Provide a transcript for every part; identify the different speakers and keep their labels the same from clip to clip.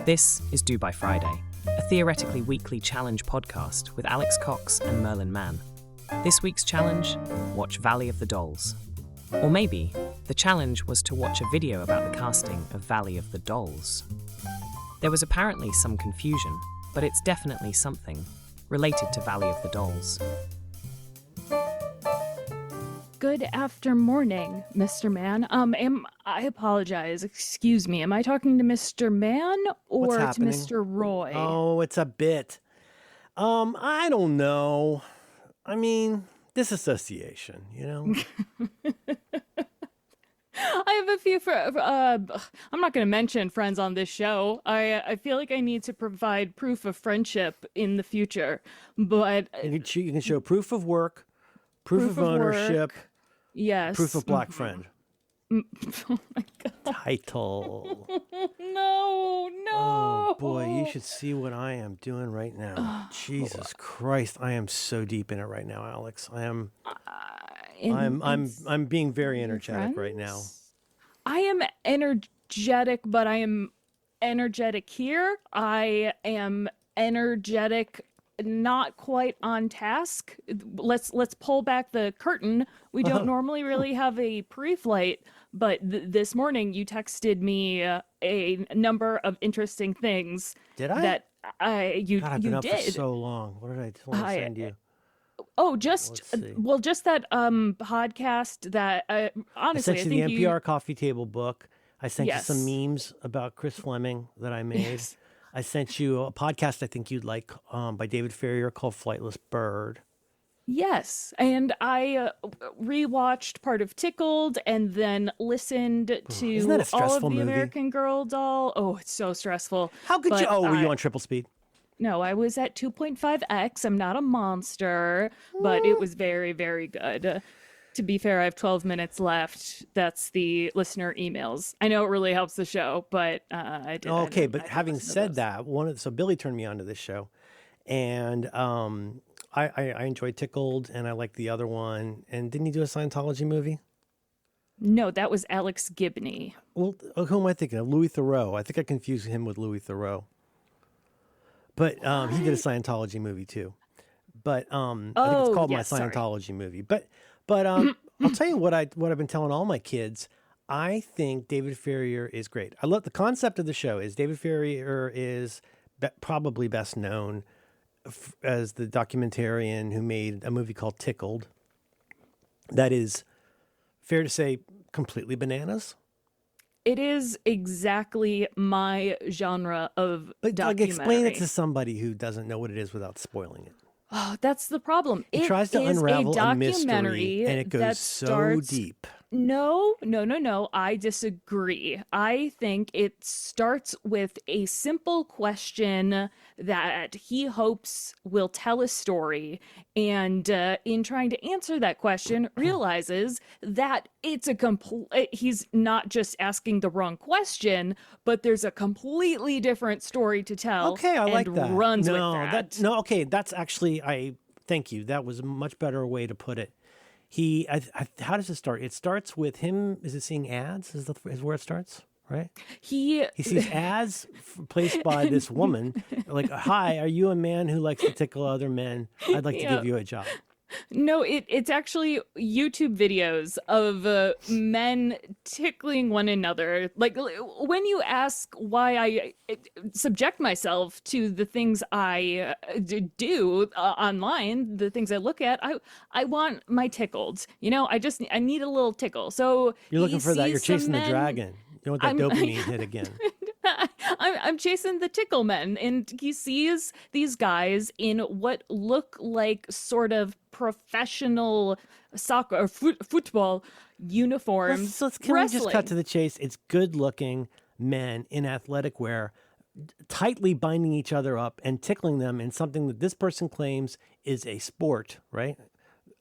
Speaker 1: This is Do by Friday, a theoretically weekly challenge podcast with Alex Cox and Merlin Mann. This week's challenge, watch Valley of the Dolls. Or maybe the challenge was to watch a video about the casting of Valley of the Dolls. There was apparently some confusion, but it's definitely something related to Valley of the Dolls.
Speaker 2: Good after morning, Mr. Mann. I apologize. Excuse me. Am I talking to Mr. Mann or to Mr. Roy?
Speaker 3: Oh, it's a bit. I don't know. I mean, disassociation, you know?
Speaker 2: I have a few I'm not going to mention friends on this show. I feel like I need to provide proof of friendship in the future, but
Speaker 3: You can show proof of work, proof of ownership,
Speaker 2: yes,
Speaker 3: proof of black friend.
Speaker 2: Oh my God.
Speaker 3: Title.
Speaker 2: No.
Speaker 3: Oh boy, you should see what I am doing right now. Jesus Christ, I am so deep in it right now, Alex. I'm being very energetic right now.
Speaker 2: I am energetic, but I am energetic here. I am energetic, not quite on task. Let's pull back the curtain. We don't normally really have a pre-flight, but this morning you texted me a number of interesting things.
Speaker 3: Did I?
Speaker 2: That you
Speaker 3: God, I've been up
Speaker 2: did.
Speaker 3: for so long. What did I send you?
Speaker 2: Oh, just that podcast that honestly,
Speaker 3: I sent you the NPR coffee table book. I sent you some memes about Chris Fleming that I made.
Speaker 2: Yes.
Speaker 3: I sent you a podcast I think you'd like by David Farrier called Flightless Bird.
Speaker 2: Yes, and I rewatched part of Tickled and then listened to
Speaker 3: Isn't that a stressful
Speaker 2: all of the
Speaker 3: movie?
Speaker 2: American Girl doll. Oh, it's so stressful.
Speaker 3: How could you? Oh, were you on triple speed?
Speaker 2: No, I was at 2.5x. I'm not a monster, but it was very, very good. To be fair, I have 12 minutes left. That's the listener emails. I know it really helps the show, but I did.
Speaker 3: Okay, but having said that, so Billy turned me on to this show, and I enjoyed Tickled, and I liked the other one. And didn't he do a Scientology movie?
Speaker 2: No, that was Alex Gibney.
Speaker 3: Well, who am I thinking of? Louis Theroux. I think I confused him with Louis Theroux. But he did a Scientology movie too. But I think it's called My Scientology Movie. But I'll tell you what I've been telling all my kids. I think David Farrier is great. I love the concept of the show. Is David Farrier is probably best known as the documentarian who made a movie called Tickled. That is fair to say completely bananas.
Speaker 2: It is exactly my genre of documentary.
Speaker 3: Explain it to somebody who doesn't know what it is without spoiling it.
Speaker 2: Oh, that's the problem.
Speaker 3: It tries to unravel a mystery, and it goes so deep.
Speaker 2: No. I disagree. I think it starts with a simple question that he hopes will tell a story. And in trying to answer that question, realizes that it's he's not just asking the wrong question, but there's a completely different story to tell.
Speaker 3: Okay, I like that.
Speaker 2: Runs with that.
Speaker 3: Okay, that's actually, thank you. That was a much better way to put it. How does it start? It starts with him. Is it seeing ads? Is where it starts, right? He sees ads placed by this woman. Like, hi, are you a man who likes to tickle other men? I'd like to give you a job.
Speaker 2: No, it's actually YouTube videos of men tickling one another. Like when you ask why I subject myself to the things I do online, the things I look at, I want my tickled. You know, I need a little tickle. So
Speaker 3: you're looking for that. You're chasing the dragon. You want that dopamine hit again.
Speaker 2: I'm chasing the Tickle Men, and he sees these guys in what look like sort of professional soccer or football uniforms.
Speaker 3: Can we just cut to the chase? It's good-looking men in athletic wear, tightly binding each other up and tickling them in something that this person claims is a sport, right?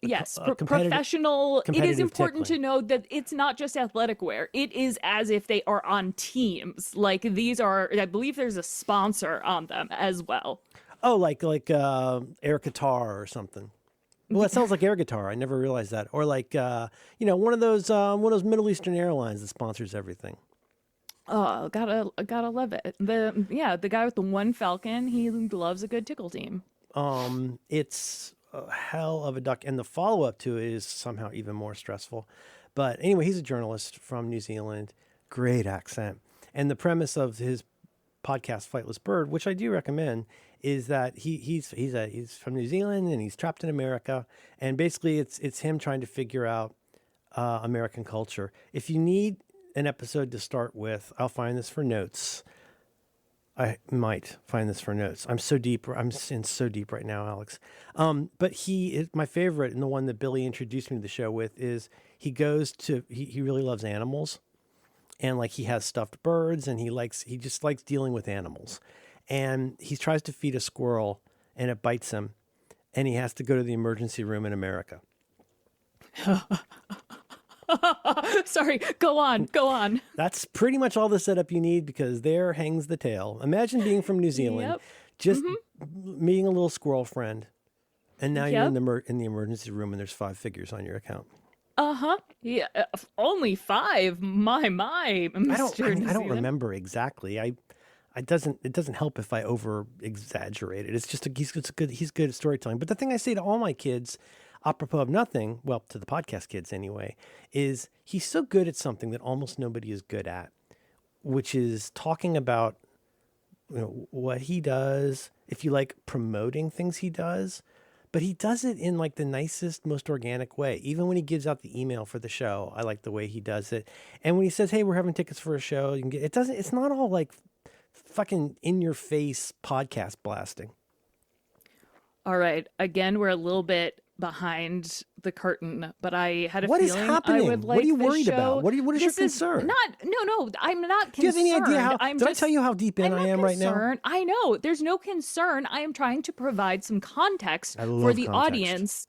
Speaker 2: Yes, professional. It is important to know that it's not just athletic wear. It is as if they are on teams. Like these are, I believe there's a sponsor on them as well.
Speaker 3: Oh, like air guitar or something. Well, that sounds like air guitar. I never realized that. Or like one of those Middle Eastern airlines that sponsors everything.
Speaker 2: Oh, gotta love it. The guy with the one falcon, he loves a good tickle team.
Speaker 3: It's a hell of a duck, and the follow up to it is somehow even more stressful. But anyway, he's a journalist from New Zealand, great accent, and the premise of his podcast Flightless Bird, which I do recommend, is that he's from New Zealand and he's trapped in America, and basically it's him trying to figure out American culture. If you need an episode to start with, I'll find this for notes. I might find this for notes. I'm in so deep right now, Alex. But he is my favorite, and the one that Billy introduced me to the show with is he really loves animals, and like he has stuffed birds, and he just likes dealing with animals, and he tries to feed a squirrel, and it bites him, and he has to go to the emergency room in America.
Speaker 2: Sorry, go on.
Speaker 3: That's pretty much all the setup you need, because there hangs the tale. Imagine being from New Zealand, just meeting a little squirrel friend, and now you're in the emergency room and there's 5 figures on your account.
Speaker 2: Yeah, only 5. My, Mr.
Speaker 3: I don't remember exactly. It doesn't help if I over exaggerate it. It's just he's good at storytelling. But the thing I say to all my kids, apropos of nothing, well, to the podcast kids anyway, is he's so good at something that almost nobody is good at, which is talking about what he does, if you like, promoting things he does. But he does it in like the nicest, most organic way. Even when he gives out the email for the show, I like the way he does it. And when he says, "Hey, we're having tickets for a show," you can get it's not all like fucking in your face podcast blasting.
Speaker 2: All right. Again, we're a little bit behind the curtain, but I had a
Speaker 3: feeling
Speaker 2: is
Speaker 3: happening?
Speaker 2: I would like
Speaker 3: what are you worried about? What is your concern?
Speaker 2: No, I'm not concerned.
Speaker 3: Do you have any idea how, did I tell you how deep in I am right now?
Speaker 2: I know. There's no concern. I am trying to provide some context for the audience.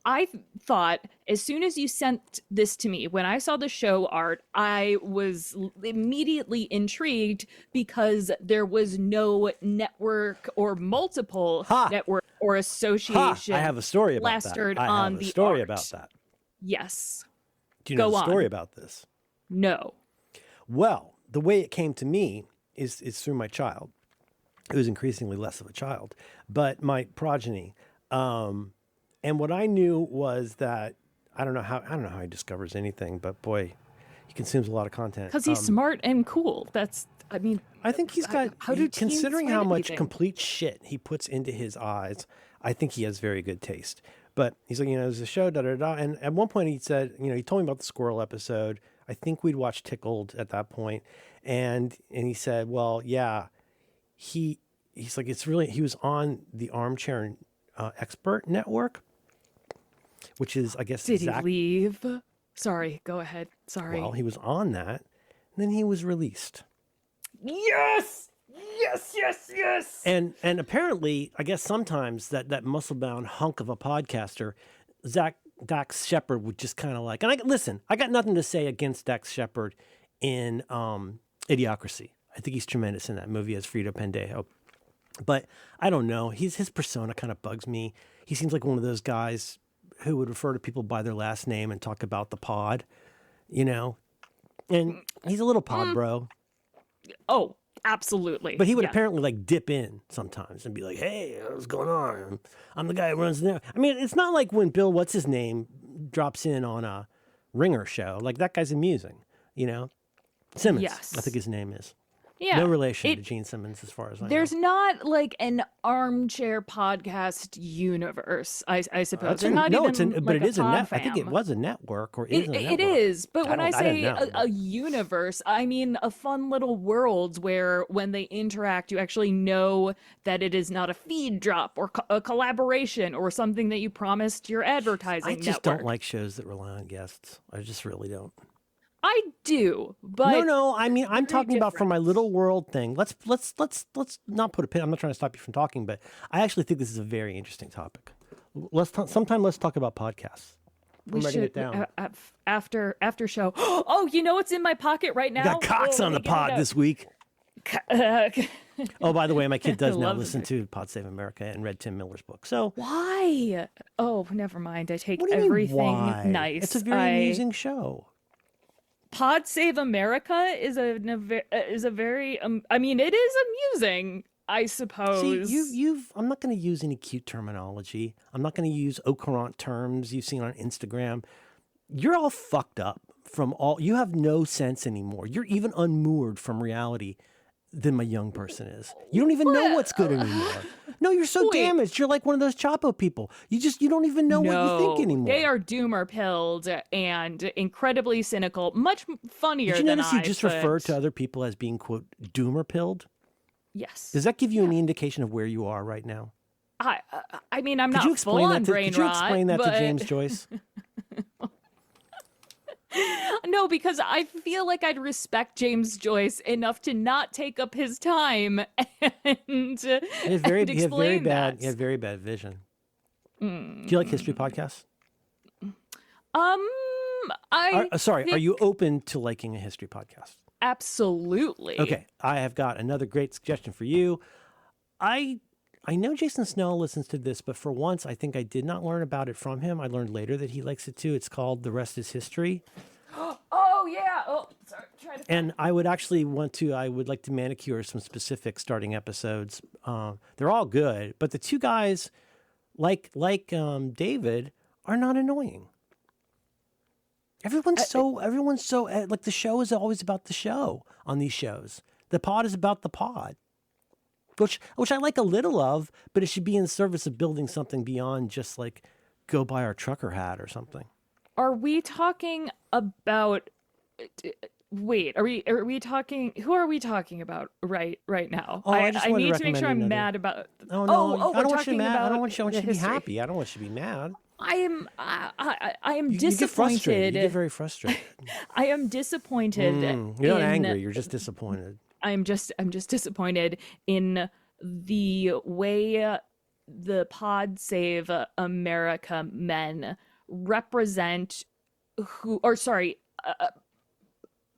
Speaker 2: I thought as soon as you sent this to me, when I saw the show art, I was immediately intrigued because there was no network or multiple network or association.
Speaker 3: I have a story about that. About that.
Speaker 2: Yes.
Speaker 3: Do you know the story about this?
Speaker 2: No.
Speaker 3: Well, the way it came to me is through my child. It was increasingly less of a child, but my progeny. And what I knew was that I don't know how he discovers anything, but boy, he consumes a lot of content.
Speaker 2: Because he's smart and cool.
Speaker 3: I think he's got, considering how much complete shit he puts into his eyes, I think he has very good taste. But he's like, there's a show, And at one point he said, he told me about the squirrel episode. I think we'd watched Tickled at that point. And he said, well, yeah, he's like, he was on the Armchair Expert Network, which is, I guess,
Speaker 2: did he leave? Sorry, go ahead. Sorry.
Speaker 3: Well, he was on that, and then he was released.
Speaker 2: Yes.
Speaker 3: And apparently, I guess sometimes that muscle-bound hunk of a podcaster, Dax Shepard, would just kind of like, and I got nothing to say against Dax Shepard in Idiocracy. I think he's tremendous in that movie as Frito Pendejo. But I don't know. His persona kind of bugs me. He seems like one of those guys who would refer to people by their last name and talk about the pod, And he's a little pod bro.
Speaker 2: Oh, absolutely.
Speaker 3: But he would apparently like dip in sometimes and be like, "Hey, what's going on? I'm the guy who runs the..." I mean, it's not like when Bill, what's his name, drops in on a Ringer show. Like, that guy's amusing, Simmons,
Speaker 2: yes.
Speaker 3: I think his name is.
Speaker 2: Yeah.
Speaker 3: No relation to Gene Simmons, as far as I know.
Speaker 2: There's not like an armchair podcast universe, I suppose.
Speaker 3: But it is a net. I think it was a network, or is a network.
Speaker 2: It is, but when I say a universe, I mean a fun little world where when they interact, you actually know that it is not a feed drop or a collaboration or something that you promised your advertising network.
Speaker 3: I just don't like shows that rely on guests. I just really don't.
Speaker 2: I do, but
Speaker 3: no. I mean, I'm talking about for my little world thing. Let's not put a pin. I'm not trying to stop you from talking, but I actually think this is a very interesting topic. Sometime let's talk about podcasts.
Speaker 2: We should it down. After show. Oh, you know what's in my pocket right now?
Speaker 3: We got Cox on the pod this week. Oh, by the way, my kid does now listen to Pod Save America and read Tim Miller's book. So
Speaker 2: why? Oh, never mind. I take everything nice.
Speaker 3: It's a very amusing show.
Speaker 2: Pod Save America is a very I mean, it is amusing, I suppose.
Speaker 3: See, I'm not going to use any cute terminology. I'm not going to use au courant terms you've seen on Instagram. You're all fucked up you have no sense anymore. You're even unmoored from reality than my young person is. You don't even know what's good anymore. No, you're so damaged. You're like one of those Chapo people. You don't even know what you think anymore.
Speaker 2: They are doomer pilled and incredibly cynical, much funnier than I.
Speaker 3: Did you notice you just referred to other people as being, quote, doomer pilled?
Speaker 2: Yes.
Speaker 3: Does that give you any indication of where you are right now?
Speaker 2: I mean, I'm not full on brain rot.
Speaker 3: Could you explain that to James Joyce?
Speaker 2: No, because I feel like I'd respect James Joyce enough to not take up his time and explain that.
Speaker 3: He had very bad vision. Do you like history podcasts? Are you open to liking a history podcast?
Speaker 2: Absolutely.
Speaker 3: Okay, I have got another great suggestion for you. I know Jason Snell listens to this, but for once, I think I did not learn about it from him. I learned later that he likes it too. It's called The Rest is History.
Speaker 2: Oh, yeah. Oh, sorry.
Speaker 3: And I would like to manicure some specific starting episodes. They're all good, but the two guys, like David, are not annoying. Everyone's so like the show is always about the show on these shows. The pod is about the pod. Which I like a little of, but it should be in service of building something beyond just like go buy our trucker hat or something.
Speaker 2: Are we talking about? Wait, are we talking? Who are we talking about right now?
Speaker 3: Oh, I
Speaker 2: need to make sure I'm mad about.
Speaker 3: Oh no! I don't want you mad. I don't want you to be happy. I don't want you to be mad.
Speaker 2: I am disappointed.
Speaker 3: You get very frustrated.
Speaker 2: I am disappointed.
Speaker 3: You're not angry. You're just disappointed.
Speaker 2: I'm just disappointed in the way the Pod Save America men represent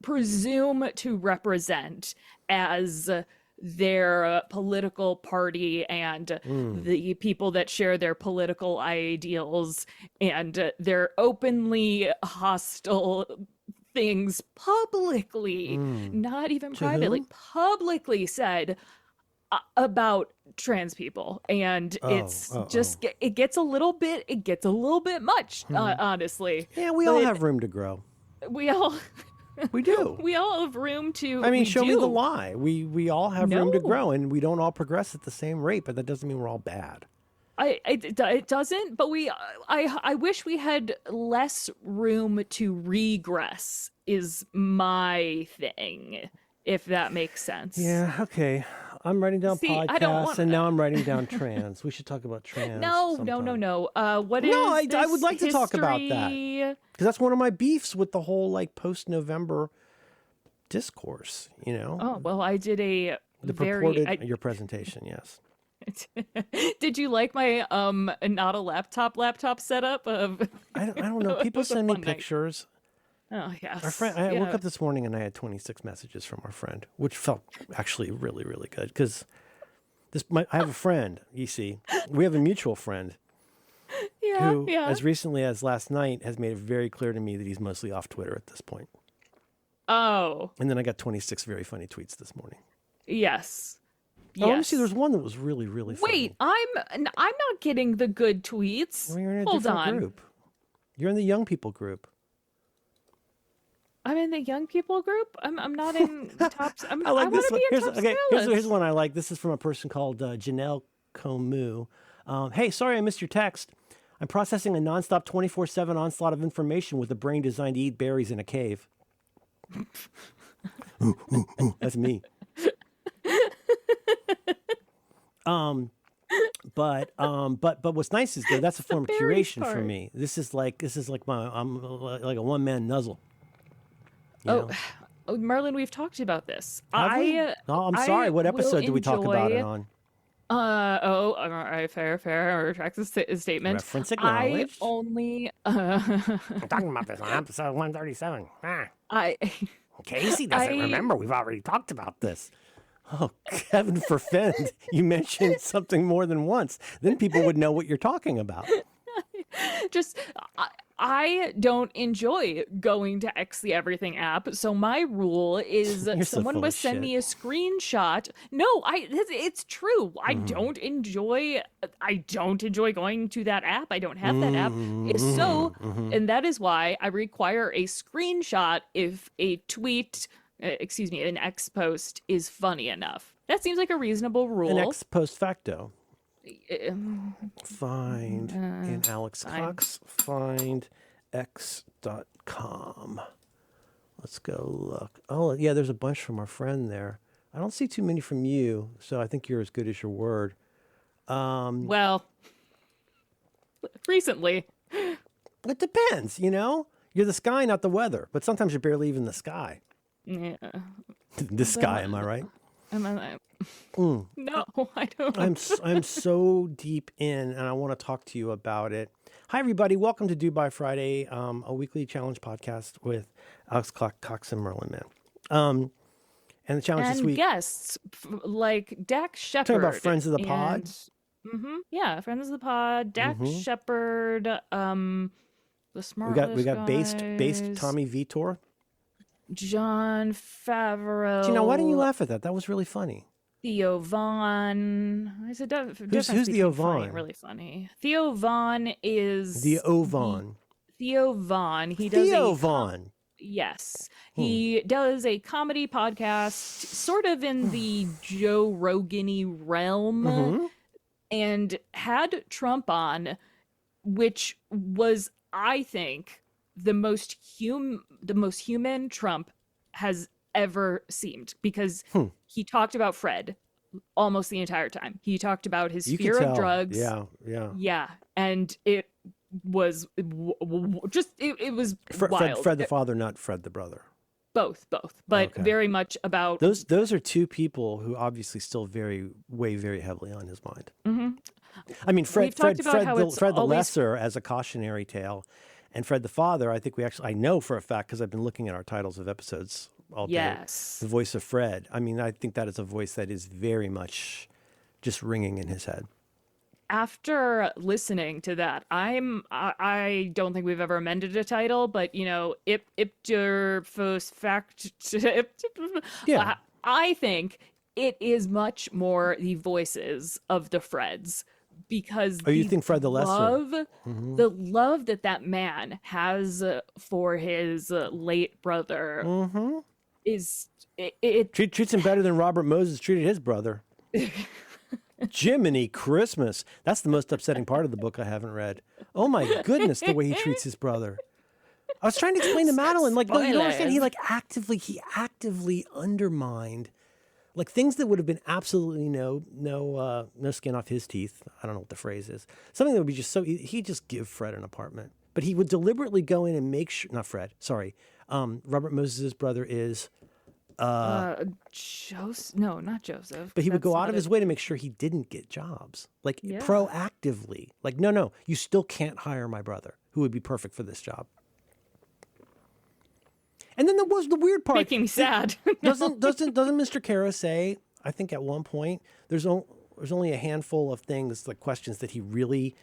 Speaker 2: presume to represent as their political party and the people that share their political ideals and their openly hostile things publicly, not even privately, publicly said about trans people, and it gets a little bit much, honestly.
Speaker 3: Yeah, we all have room to grow.
Speaker 2: We do. We all have room to.
Speaker 3: I mean, show me the lie. We all have room to grow, and we don't all progress at the same rate, but that doesn't mean we're all bad.
Speaker 2: It doesn't, but I wish we had less room to regress is my thing, if that makes sense.
Speaker 3: Yeah, okay. I'm writing down podcasts, and now I'm writing down trans. We should talk about trans.
Speaker 2: No. What is
Speaker 3: I would like to talk about that. Because that's one of my beefs with the whole like post-November discourse, you know?
Speaker 2: Oh, well, I did
Speaker 3: your presentation, yes.
Speaker 2: Did you like my not a laptop setup of
Speaker 3: I don't know. People send me pictures.
Speaker 2: Oh yes.
Speaker 3: Our friend I woke up this morning and I had 26 messages from our friend, which felt actually really, really good because I have a friend, you see. We have a mutual friend who as recently as last night has made it very clear to me that he's mostly off Twitter at this point.
Speaker 2: Oh.
Speaker 3: And then I got 26 very funny tweets this morning.
Speaker 2: Yes.
Speaker 3: Oh, let me see. There's one that was really, really funny.
Speaker 2: Wait, I'm not getting the good tweets.
Speaker 3: Well, you're in a different group. You're in the young people group.
Speaker 2: I'm in the young people group. I'm not in tops. I want to be in top
Speaker 3: here's one I like. This is from a person called Janelle Comu. Hey, sorry I missed your text. I'm processing a nonstop 24/7 onslaught of information with a brain designed to eat berries in a cave. That's me. But what's nice is that's a form of curation for me. This is like I'm like a one-man nuzzle. Oh,
Speaker 2: Merlin, we've talked about this.
Speaker 3: I'm sorry. What episode did we talk about it on?
Speaker 2: Fair. I retract the statement.
Speaker 3: Reference acknowledged.
Speaker 2: I only.
Speaker 3: I'm talking about this on episode 137. Casey doesn't remember. We've already talked about this. Oh, heaven forfend you mentioned something more than once. Then people would know what you're talking about.
Speaker 2: I don't enjoy going to X the Everything app, so my rule is someone must send me a screenshot. No, it's true. I don't enjoy going to that app. I don't have that app. And that is why I require a screenshot if a tweet, an X post is funny enough. That seems like a reasonable rule.
Speaker 3: An ex post facto. Find in Alex Cox. Find x.com. Let's go look. Oh, yeah, there's a bunch from our friend there. I don't see too many from you, so I think you're as good as your word.
Speaker 2: Well, recently.
Speaker 3: It depends, You're the sky, not the weather. But sometimes you're barely even the sky.
Speaker 2: Yeah.
Speaker 3: The sky, am I right?
Speaker 2: No, I don't.
Speaker 3: I'm so deep in, and I want to talk to you about it. Hi, everybody. Welcome to Dubai Friday, a weekly challenge podcast with Alex Cox and Merlin Man. And the challenge this week.
Speaker 2: And guests like Dak Shepard.
Speaker 3: Talking about friends of the pod.
Speaker 2: Yeah, friends of the pod. Dak Shepard. The smart.
Speaker 3: We got based Tommy Vitor.
Speaker 2: John Favreau.
Speaker 3: Gina, why didn't you laugh at that? That was really funny.
Speaker 2: Theo Vaughn. I said,
Speaker 3: who's Theo Vaughn?
Speaker 2: Really funny. Theo Vaughn is
Speaker 3: Theo Vaughn.
Speaker 2: Theo Vaughn. He does
Speaker 3: Theo Vaughn.
Speaker 2: Yes, he does a comedy podcast, sort of in the Joe Rogan-y realm, and had Trump on, which was, I think, the most human Trump has ever seemed, because he talked about Fred almost the entire time. He talked about his fear of drugs. Yeah, and it was just it was wild.
Speaker 3: Fred the father, not Fred the brother.
Speaker 2: Both, but very much about
Speaker 3: those are two people who obviously still weigh very heavily on his mind. I mean, Fred the lesser as a cautionary tale, and Fred the father. I know for a fact, because I've been looking at our titles of episodes all day.
Speaker 2: Yes,
Speaker 3: the voice of Fred. I mean, I think that is a voice that is very much just ringing in his head.
Speaker 2: After listening to that, I don't think we've ever amended a title, but ipter post fact.
Speaker 3: Yeah.
Speaker 2: I think it is much more the voices of the Freds, because
Speaker 3: you think Fred the Lesser?
Speaker 2: The love that man has for his late brother is it
Speaker 3: treats him better than Robert Moses treated his brother. Jiminy Christmas. That's the most upsetting part of the book I haven't read. Oh my goodness, the way he treats his brother. I was trying to explain to Madeline, you don't understand, he actively undermined things that would have been absolutely no skin off his teeth. I don't know what the phrase is. Something that would be just so, he'd just give Fred an apartment. But he would deliberately go in and make sure, not Fred, sorry. Robert Moses' brother is
Speaker 2: Joseph. No, not Joseph.
Speaker 3: But he would go out of his way to make sure he didn't get jobs, proactively. No, you still can't hire my brother, who would be perfect for this job. And then there was the weird part.
Speaker 2: Making me sad.
Speaker 3: Doesn't Mr. Kara say? I think at one point there's only a handful of things, questions that he really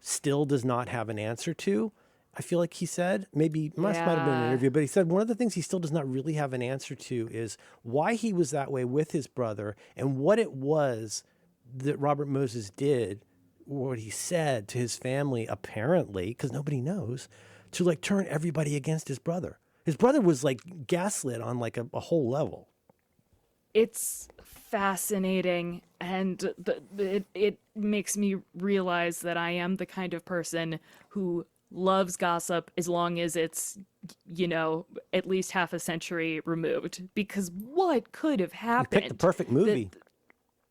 Speaker 3: still does not have an answer to. I feel like he said, might have been an interview, but he said one of the things he still does not really have an answer to is why he was that way with his brother, and what it was that Robert Moses did, what he said to his family, apparently, because nobody knows, to turn everybody against his brother. His brother was gaslit on a whole level.
Speaker 2: It's fascinating, and it makes me realize that I am the kind of person who loves gossip as long as it's, at least half a century removed. Because what could have happened?
Speaker 3: You picked the perfect movie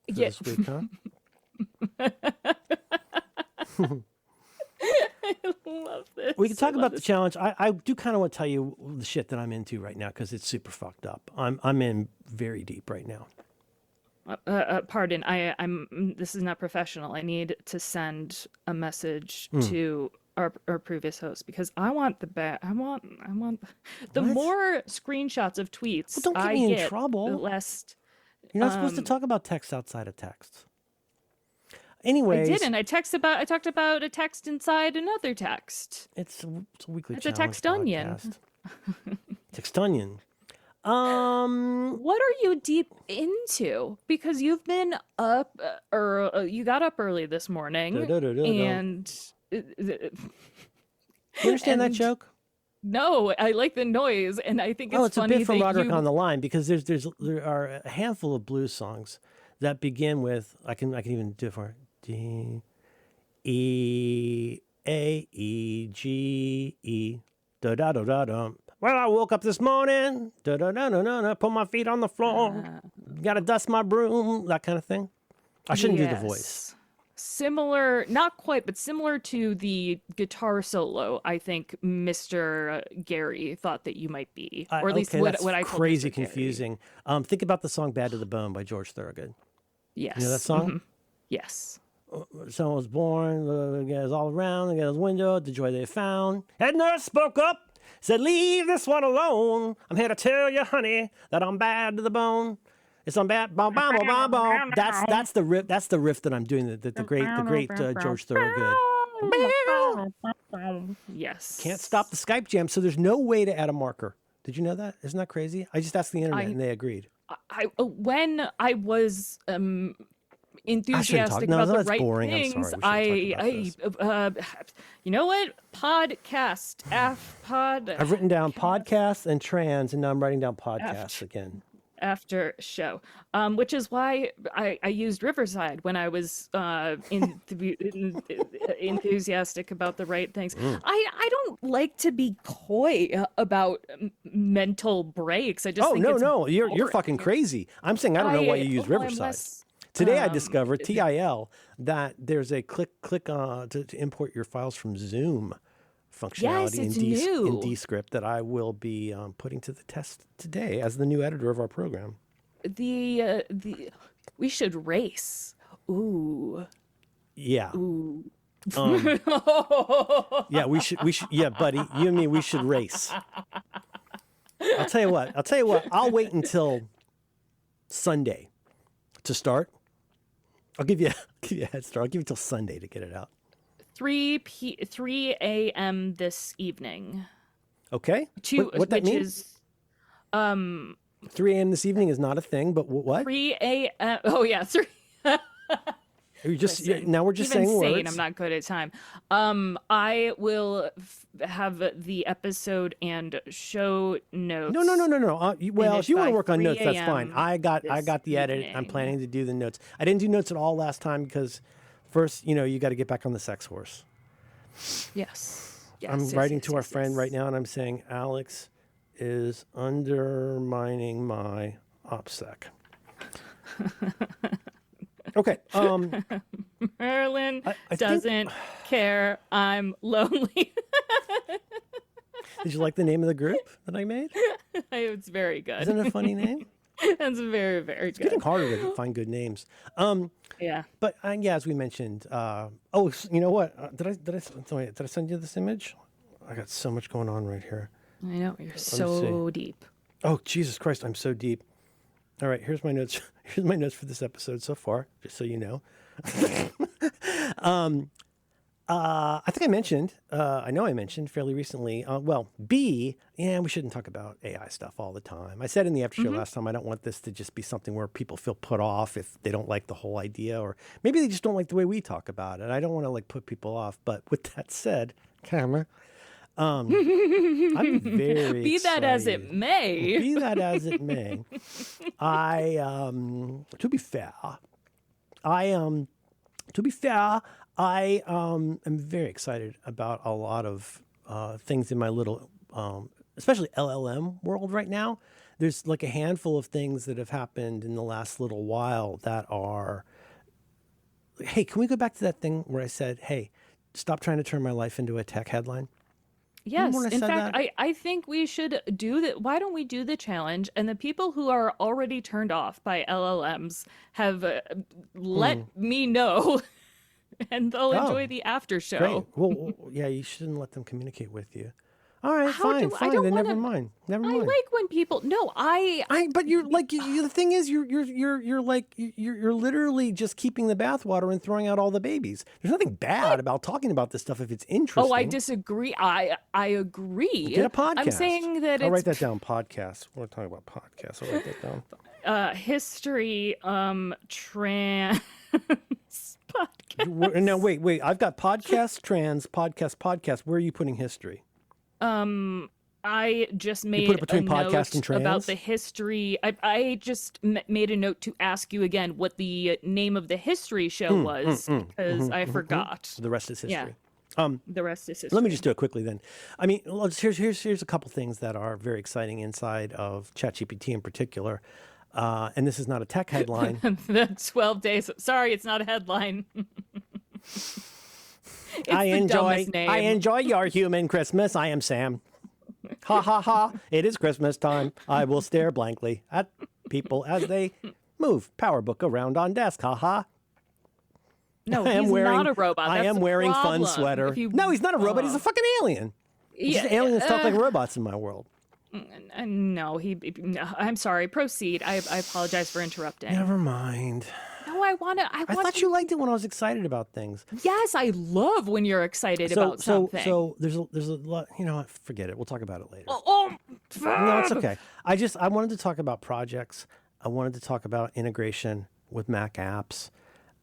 Speaker 3: for this week, huh?
Speaker 2: I love this.
Speaker 3: We can talk about the challenge. I do kind of want to tell you the shit that I'm into right now, because it's super fucked up. I'm in very deep right now.
Speaker 2: Pardon, I'm. This is not professional. I need to send a message to our previous host, because I want I want the more screenshots of tweets.
Speaker 3: Well, don't get me in trouble.
Speaker 2: The less.
Speaker 3: You're not supposed to talk about text outside of text. Anyways,
Speaker 2: I didn't. I talked about a text inside another text.
Speaker 3: It's a weekly
Speaker 2: It's a
Speaker 3: challenge
Speaker 2: textunion.
Speaker 3: Textunion.
Speaker 2: What are you deep into? Because you've been up, you got up early this morning, and
Speaker 3: you understand that joke?
Speaker 2: No, I like the noise, and I think it's funny.
Speaker 3: A bit from Roderick on the Line, because there are a handful of blues songs that begin with I can even do it for D E A E G E da da da da da. Well, I woke up this morning, da da da da da, put my feet on the floor, gotta dust my broom, that kind of thing. I shouldn't do the voice.
Speaker 2: Similar, not quite, but similar to the guitar solo, I think Mr. Gary thought that you might be, or at least what I told
Speaker 3: crazy
Speaker 2: Mr.
Speaker 3: confusing. Think about the song "Bad to the Bone" by George Thorogood.
Speaker 2: Yes,
Speaker 3: you know that song.
Speaker 2: Mm-hmm. Yes.
Speaker 3: Someone was born, the guys all around, the guy's window, the joy they found. Head nurse spoke up, said, "Leave this one alone. I'm here to tell you, honey, that I'm bad to the bone. It's on bad, bom, bom, bom, bom." That's the riff. That's the riff that I'm doing. The great George Thorogood.
Speaker 2: Yes.
Speaker 3: Can't stop the Skype jam. So there's no way to add a marker. Did you know that? Isn't that crazy? I just asked the internet and they agreed.
Speaker 2: When I was enthusiastic about the right
Speaker 3: boring.
Speaker 2: things, you know what? Podcast.
Speaker 3: I've written down podcasts and trans, and now I'm writing down podcasts again.
Speaker 2: After show, which is why I used Riverside when I was enthusiastic about the right things. I don't like to be coy about mental breaks. I just think
Speaker 3: no, you're fucking crazy. I'm saying I don't know why you use Riverside. Today I discovered TIL that there's a click to import your files from Zoom functionality in Descript that I will be putting to the test today as the new editor of our program.
Speaker 2: We should race. Ooh.
Speaker 3: Yeah. Ooh. Yeah, we should. Yeah, buddy, you and me, we should race. I'll tell you what. I'll wait until Sunday to start. I'll give you a head start. I'll give you till Sunday to get it out. 3
Speaker 2: a.m. this evening.
Speaker 3: Okay. What that means? 3 a.m. this evening is not a thing, but what?
Speaker 2: 3 a.m. Oh yeah, 3.
Speaker 3: Now we're just saying words.
Speaker 2: I'm not good at time. I will have the episode and show notes.
Speaker 3: No. Well, if you want to work on notes, that's fine. I got the edit. I'm planning to do the notes. I didn't do notes at all last time because first, you got to get back on the sex horse.
Speaker 2: Yes.
Speaker 3: I'm writing to our friend right now, and I'm saying Alex is undermining my OPSEC. Okay.
Speaker 2: Merlin doesn't care. I'm lonely.
Speaker 3: Did you like the name of the group that I made?
Speaker 2: It's very good.
Speaker 3: Isn't it a funny name?
Speaker 2: That's very, very good.
Speaker 3: It's getting harder to find good names.
Speaker 2: Yeah.
Speaker 3: But as we mentioned, you know what? Did I send you this image? I got so much going on right here.
Speaker 2: I know, you're so deep.
Speaker 3: Oh, Jesus Christ, I'm so deep. All right, here's my notes. Here's my notes for this episode so far, just so you know. I think I mentioned, I know I mentioned fairly recently, we shouldn't talk about AI stuff all the time. I said in the after show last time, I don't want this to just be something where people feel put off if they don't like the whole idea, or maybe they just don't like the way we talk about it. I don't want to put people off. But with that said, camera, I'm very
Speaker 2: Be that as it may.
Speaker 3: Be that as it may. To be fair, I am very excited about a lot of things in my little, especially LLM world right now. There's a handful of things that have happened in the last little while that are, hey, can we go back to that thing where I said, hey, stop trying to turn my life into a tech headline?
Speaker 2: Yes. In fact, I think we should do that. Why don't we do the challenge? And the people who are already turned off by LLMs have let me know. And they'll enjoy the after show.
Speaker 3: Great. Well, yeah, you shouldn't let them communicate with you. All right,
Speaker 2: How
Speaker 3: fine.
Speaker 2: I don't
Speaker 3: Then
Speaker 2: wanna,
Speaker 3: never mind. Never
Speaker 2: I
Speaker 3: mind.
Speaker 2: like when people, no,
Speaker 3: But you're like the thing is you're like you're literally just keeping the bathwater and throwing out all the babies. There's nothing bad about talking about this stuff if it's interesting.
Speaker 2: oh, I disagree. I agree.
Speaker 3: Get a podcast.
Speaker 2: I'm saying that
Speaker 3: I'll write
Speaker 2: it's
Speaker 3: that down. Podcast. We're talking about podcasts. I'll write that down.
Speaker 2: history, trans podcast.
Speaker 3: No, wait. I've got podcast, trans, podcast. Where are you putting history?
Speaker 2: I just made
Speaker 3: put it between
Speaker 2: a
Speaker 3: podcast
Speaker 2: note
Speaker 3: and trans?
Speaker 2: about the history. I just made a note to ask you again what the name of the history show was, because I forgot.
Speaker 3: The rest is history.
Speaker 2: Yeah. The rest is history.
Speaker 3: Let me just do it quickly then. I mean, here's a couple things that are very exciting inside of ChatGPT in particular. And this is not a tech headline.
Speaker 2: The 12 days. Sorry, it's not a headline.
Speaker 3: I enjoy your human Christmas. I am Sam. Ha ha ha. It is Christmas time. I will stare blankly at people as they move PowerBook around on desk. Ha ha.
Speaker 2: No, he's not a robot.
Speaker 3: I am wearing fun sweater. No, he's not a robot. He's a fucking alien. Just aliens talk like robots in my world.
Speaker 2: No, I'm sorry. Proceed. I apologize for interrupting.
Speaker 3: Never mind.
Speaker 2: No, I
Speaker 3: thought you liked it when I was excited about things.
Speaker 2: Yes, I love when you're excited about something.
Speaker 3: So there's a lot. You know what? Forget it. We'll talk about it later.
Speaker 2: Oh,
Speaker 3: no, it's okay. I wanted to talk about projects. I wanted to talk about integration with Mac apps,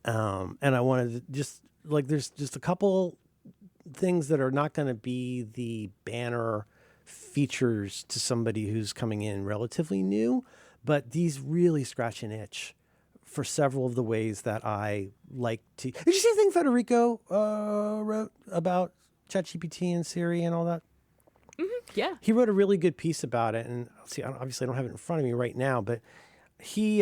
Speaker 3: and I wanted to just there's just a couple things that are not going to be the banner features to somebody who's coming in relatively new, but these really scratch an itch for several of the ways that I like to. Did you see the thing Federico wrote about ChatGPT and Siri and all that?
Speaker 2: Mm-hmm. Yeah.
Speaker 3: He wrote a really good piece about it. And see, obviously I don't have it in front of me right now, but he,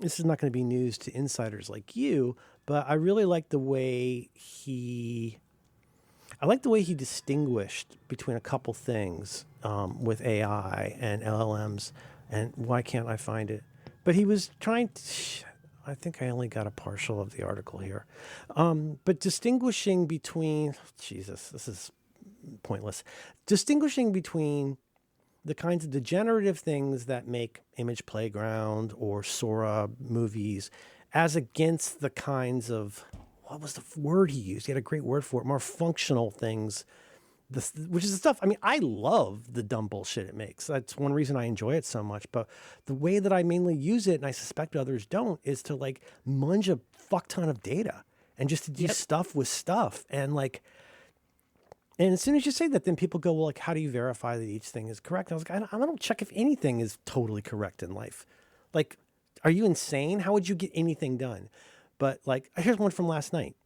Speaker 3: this is not going to be news to insiders like you, but I really like the way he distinguished between a couple things with AI and LLMs, and why can't I find it? But he was trying to, I think I only got a partial of the article here, but distinguishing between, Jesus, this is pointless, distinguishing between the kinds of degenerative things that make Image Playground or Sora movies as against the kinds of, what was the word he used? He had a great word for it, more functional things, which is the stuff, I mean, I love the dumb bullshit it makes. That's one reason I enjoy it so much. But the way that I mainly use it, and I suspect others don't, is to munge a fuck ton of data and just to do stuff with stuff. And and as soon as you say that, then people go, well, how do you verify that each thing is correct? And I was like, I don't check if anything is totally correct in life. Are you insane? How would you get anything done? But here's one from last night.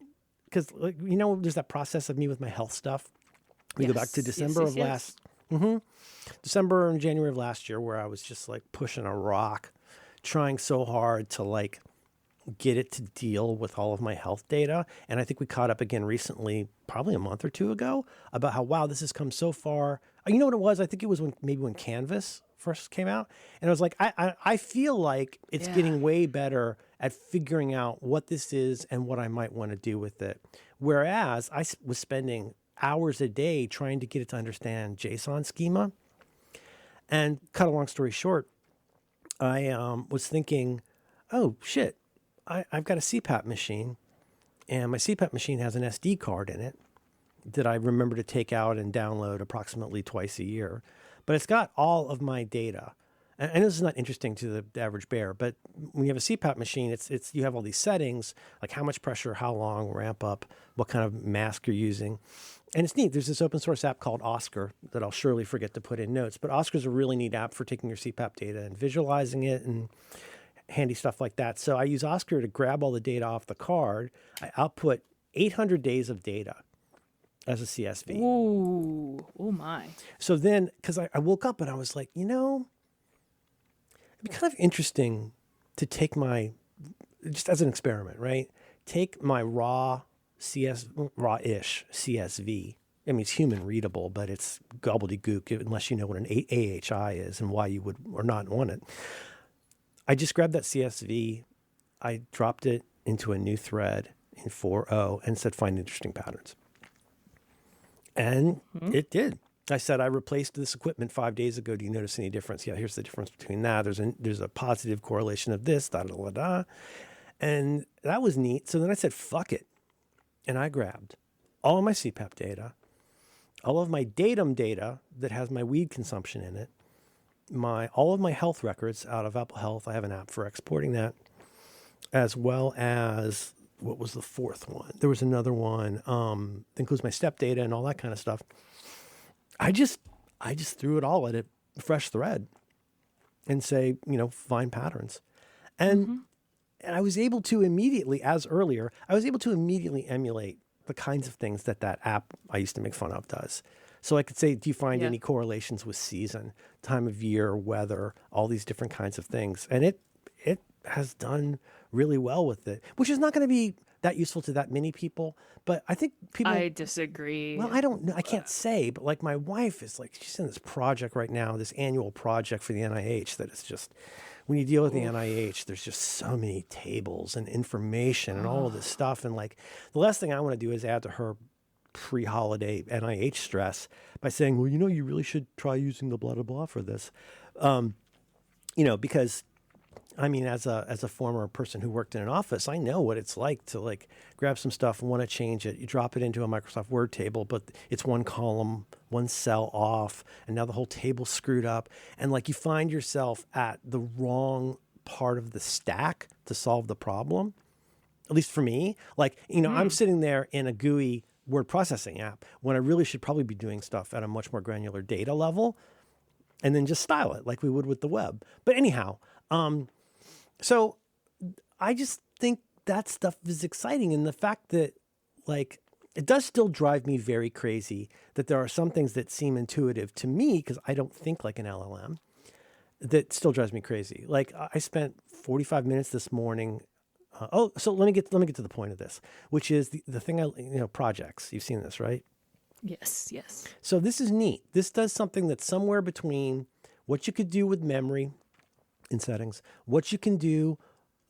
Speaker 3: Because, there's that process of me with my health stuff. We go back to December December and January of last year, where I was just pushing a rock, trying so hard to get it to deal with all of my health data. And I think we caught up again recently, probably a month or two ago, about how, wow, this has come so far. You know what it was? I think it was when Canvas first came out. And I was like, I feel like it's getting way better at figuring out what this is and what I might want to do with it. Whereas I was spending hours a day trying to get it to understand JSON schema. And cut a long story short, I was thinking, oh, shit, I've got a CPAP machine, and my CPAP machine has an SD card in it that I remember to take out and download approximately twice a year. But it's got all of my data. And this is not interesting to the average bear, but when you have a CPAP machine, it's you have all these settings, like how much pressure, how long, ramp up, what kind of mask you're using. And it's neat. There's this open source app called Oscar that I'll surely forget to put in notes. But Oscar's a really neat app for taking your CPAP data and visualizing it and handy stuff like that. So I use Oscar to grab all the data off the card. I output 800 days of data as a CSV.
Speaker 2: Ooh, oh my.
Speaker 3: So then, because I woke up and I was like, it'd be kind of interesting to take just as an experiment, right? Take my raw-ish CSV. I mean, it's human readable, but it's gobbledygook unless you know what an AHI is and why you would or not want it. I just grabbed that CSV, I dropped it into a new thread in 4.0 and said, find interesting patterns. And it did. I said, I replaced this equipment 5 days ago. Do you notice any difference? Yeah, here's the difference between that. There's a positive correlation of this, da, da, da, da. And that was neat. So then I said, fuck it. And I grabbed all of my CPAP data, all of my datum data that has my weed consumption in it, all of my health records out of Apple Health. I have an app for exporting that, as well as, what was the fourth one? There was another one, includes my step data and all that kind of stuff. I just threw it all at a fresh thread and say, find patterns. And I was able to immediately, as earlier, emulate the kinds of things that app I used to make fun of does. So I could say, do you find any correlations with season, time of year, weather, all these different kinds of things? And it has done really well with it, which is not going to be that useful to that many people. But I think people...
Speaker 2: I disagree.
Speaker 3: Well, I don't know. I can't say, but like my wife is like, she's in this project right now, this annual project for the NIH that is just... When you deal with the NIH, there's just so many tables and information and all of this stuff. And like, the last thing I want to do is add to her pre-holiday NIH stress by saying, well, you really should try using the blah, blah, blah for this. Because I mean, as a former person who worked in an office, I know what it's like to like grab some stuff and want to change it. You drop it into a Microsoft Word table, but it's one column, one cell off, and now the whole table's screwed up. And like you find yourself at the wrong part of the stack to solve the problem. At least for me, like, I'm sitting there in a GUI word processing app when I really should probably be doing stuff at a much more granular data level and then just style it like we would with the web. But anyhow, so I just think that stuff is exciting. And the fact that like, it does still drive me very crazy that there are some things that seem intuitive to me because I don't think like an LLM. That still drives me crazy. Like I spent 45 minutes this morning. So let me get to the point of this, which is the thing projects. You've seen this, right?
Speaker 2: Yes.
Speaker 3: So this is neat. This does something that's somewhere between what you could do with memory in settings, what you can do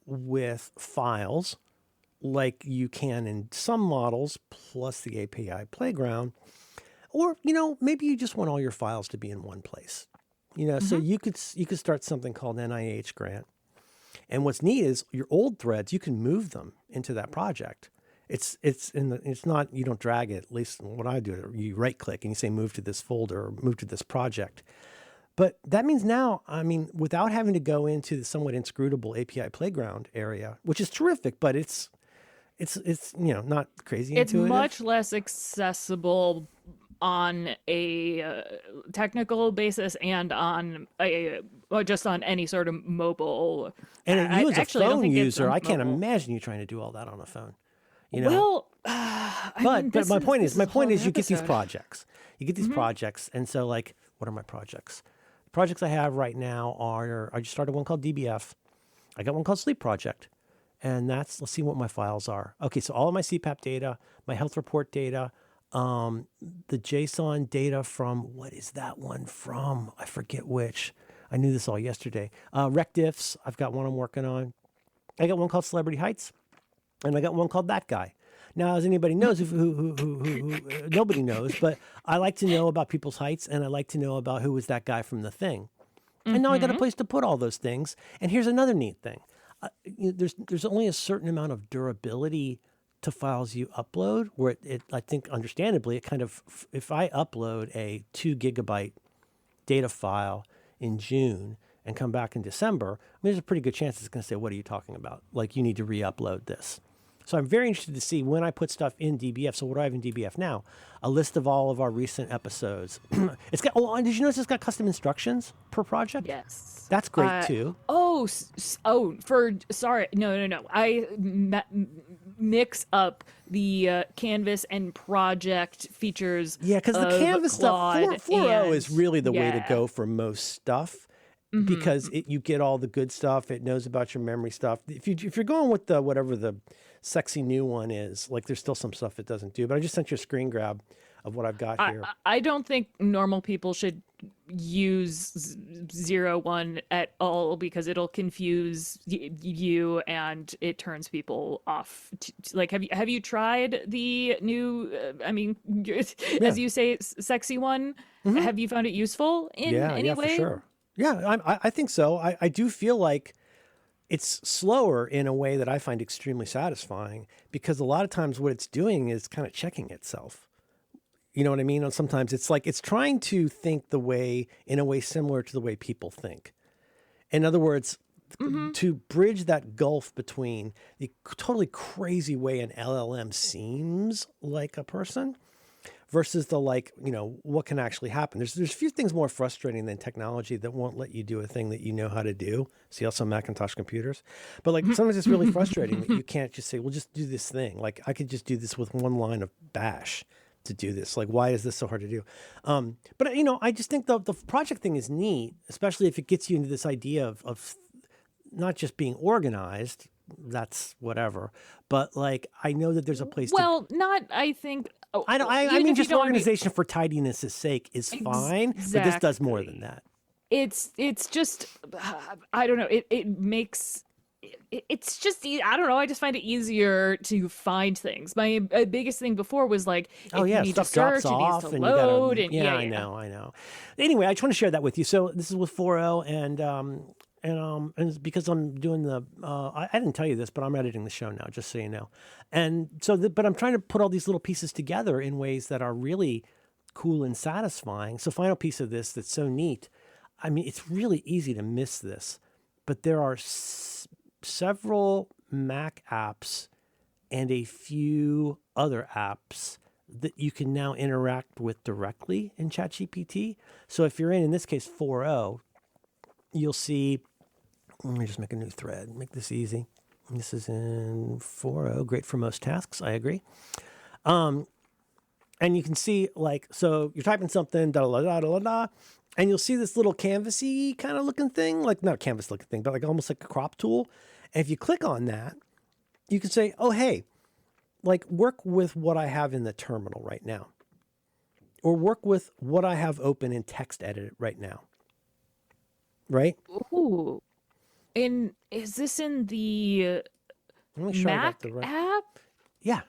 Speaker 3: with files, like you can in some models, plus the API playground, or maybe you just want all your files to be in one place. So you could start something called NIH grant. And what's neat is your old threads, you can move them into that project. It's not, you don't drag it, at least what I do, you right click and you say move to this folder or move to this project. But that means now, without having to go into the somewhat inscrutable API playground area, which is terrific, but it's not crazy
Speaker 2: it's
Speaker 3: intuitive.
Speaker 2: Much less accessible on a technical basis and on just on any sort of mobile.
Speaker 3: And you as a phone user, I can't imagine you trying to do all that on a phone.
Speaker 2: Well,
Speaker 3: but my point is, you get these projects. You get these projects, and so like, what are my projects? The projects I have right now are I just started one called DBF. I got one called Sleep Project, and let's see what my files are. Okay, so all of my CPAP data, my health report data. The JSON data from, what is that one from? I forget which. I knew this all yesterday. Rec diffs, I've got one I'm working on. I got one called Celebrity Heights, and I got one called That Guy. Now, as anybody knows, who nobody knows, but I like to know about people's heights, and I like to know about who was that guy from The Thing. And now I got a place to put all those things. And here's another neat thing. There's only a certain amount of durability to files you upload, where it I think understandably, it kind of, if I upload a 2 gigabyte data file in June and come back in December, there's a pretty good chance it's going to say, what are you talking about? Like, you need to re-upload this. So I'm very interested to see when I put stuff in DBF. So what do I have in DBF now? A list of all of our recent episodes. It's got, did you notice it's got custom instructions per project?
Speaker 2: Yes.
Speaker 3: That's great too.
Speaker 2: Sorry. No. I mix up the Canvas and project features.
Speaker 3: Yeah, because the Canvas
Speaker 2: Claude
Speaker 3: stuff, 4.0 is really the way to go for most stuff. Because you get all the good stuff. It knows about your memory stuff. If you're going with whatever the sexy new one is, like there's still some stuff it doesn't do. But I just sent you a screen grab of what I've got here.
Speaker 2: I don't think normal people should use 0, 1 at all because it'll confuse you and it turns people off. Like, have you tried the new? As you say, sexy one. Mm-hmm. Have you found it useful in any way?
Speaker 3: For sure. Yeah, I think so. I do feel like it's slower in a way that I find extremely satisfying because a lot of times what it's doing is kind of checking itself. You know what I mean? And sometimes it's like it's trying to think in a way similar to the way people think. In other words, to bridge that gulf between the totally crazy way an LLM seems like a person versus the what can actually happen. There's a few things more frustrating than technology that won't let you do a thing that you know how to do. See also Macintosh computers. But sometimes it's really frustrating that you can't just say, well, just do this thing. Like I could just do this with one line of bash to do this. Like, why is this so hard to do? But I just think the project thing is neat, especially if it gets you into this idea of not just being organized, that's whatever, but I know that there's a place
Speaker 2: I think... Oh,
Speaker 3: I mean, just organization for tidiness' sake is fine, but this does more than that.
Speaker 2: It's just, I don't know, it makes... It's just, I don't know, I just find it easier to find things. My biggest thing before was you need to search, it needs to load.
Speaker 3: I know. Anyway, I just want to share that with you. So this is with 4.0 and it's because I'm doing I didn't tell you this, but I'm editing the show now, just so you know. And so, but I'm trying to put all these little pieces together in ways that are really cool and satisfying. So final piece of this that's so neat. I mean, it's really easy to miss this, but there are several Mac apps and a few other apps that you can now interact with directly in ChatGPT. So if you're in this case, 4.0, you'll see, let me just make a new thread, make this easy. This is in 4.0, great for most tasks, I agree. And you can see so you're typing something, da-da-da-da-da-da, and you'll see this little canvasy kind of looking thing, not canvas looking thing, but almost like a crop tool. And if you click on that, you can say, oh, hey, work with what I have in the terminal right now. Or work with what I have open in text edit right now. Right?
Speaker 2: Ooh. Is this in the Mac app?
Speaker 3: Yeah.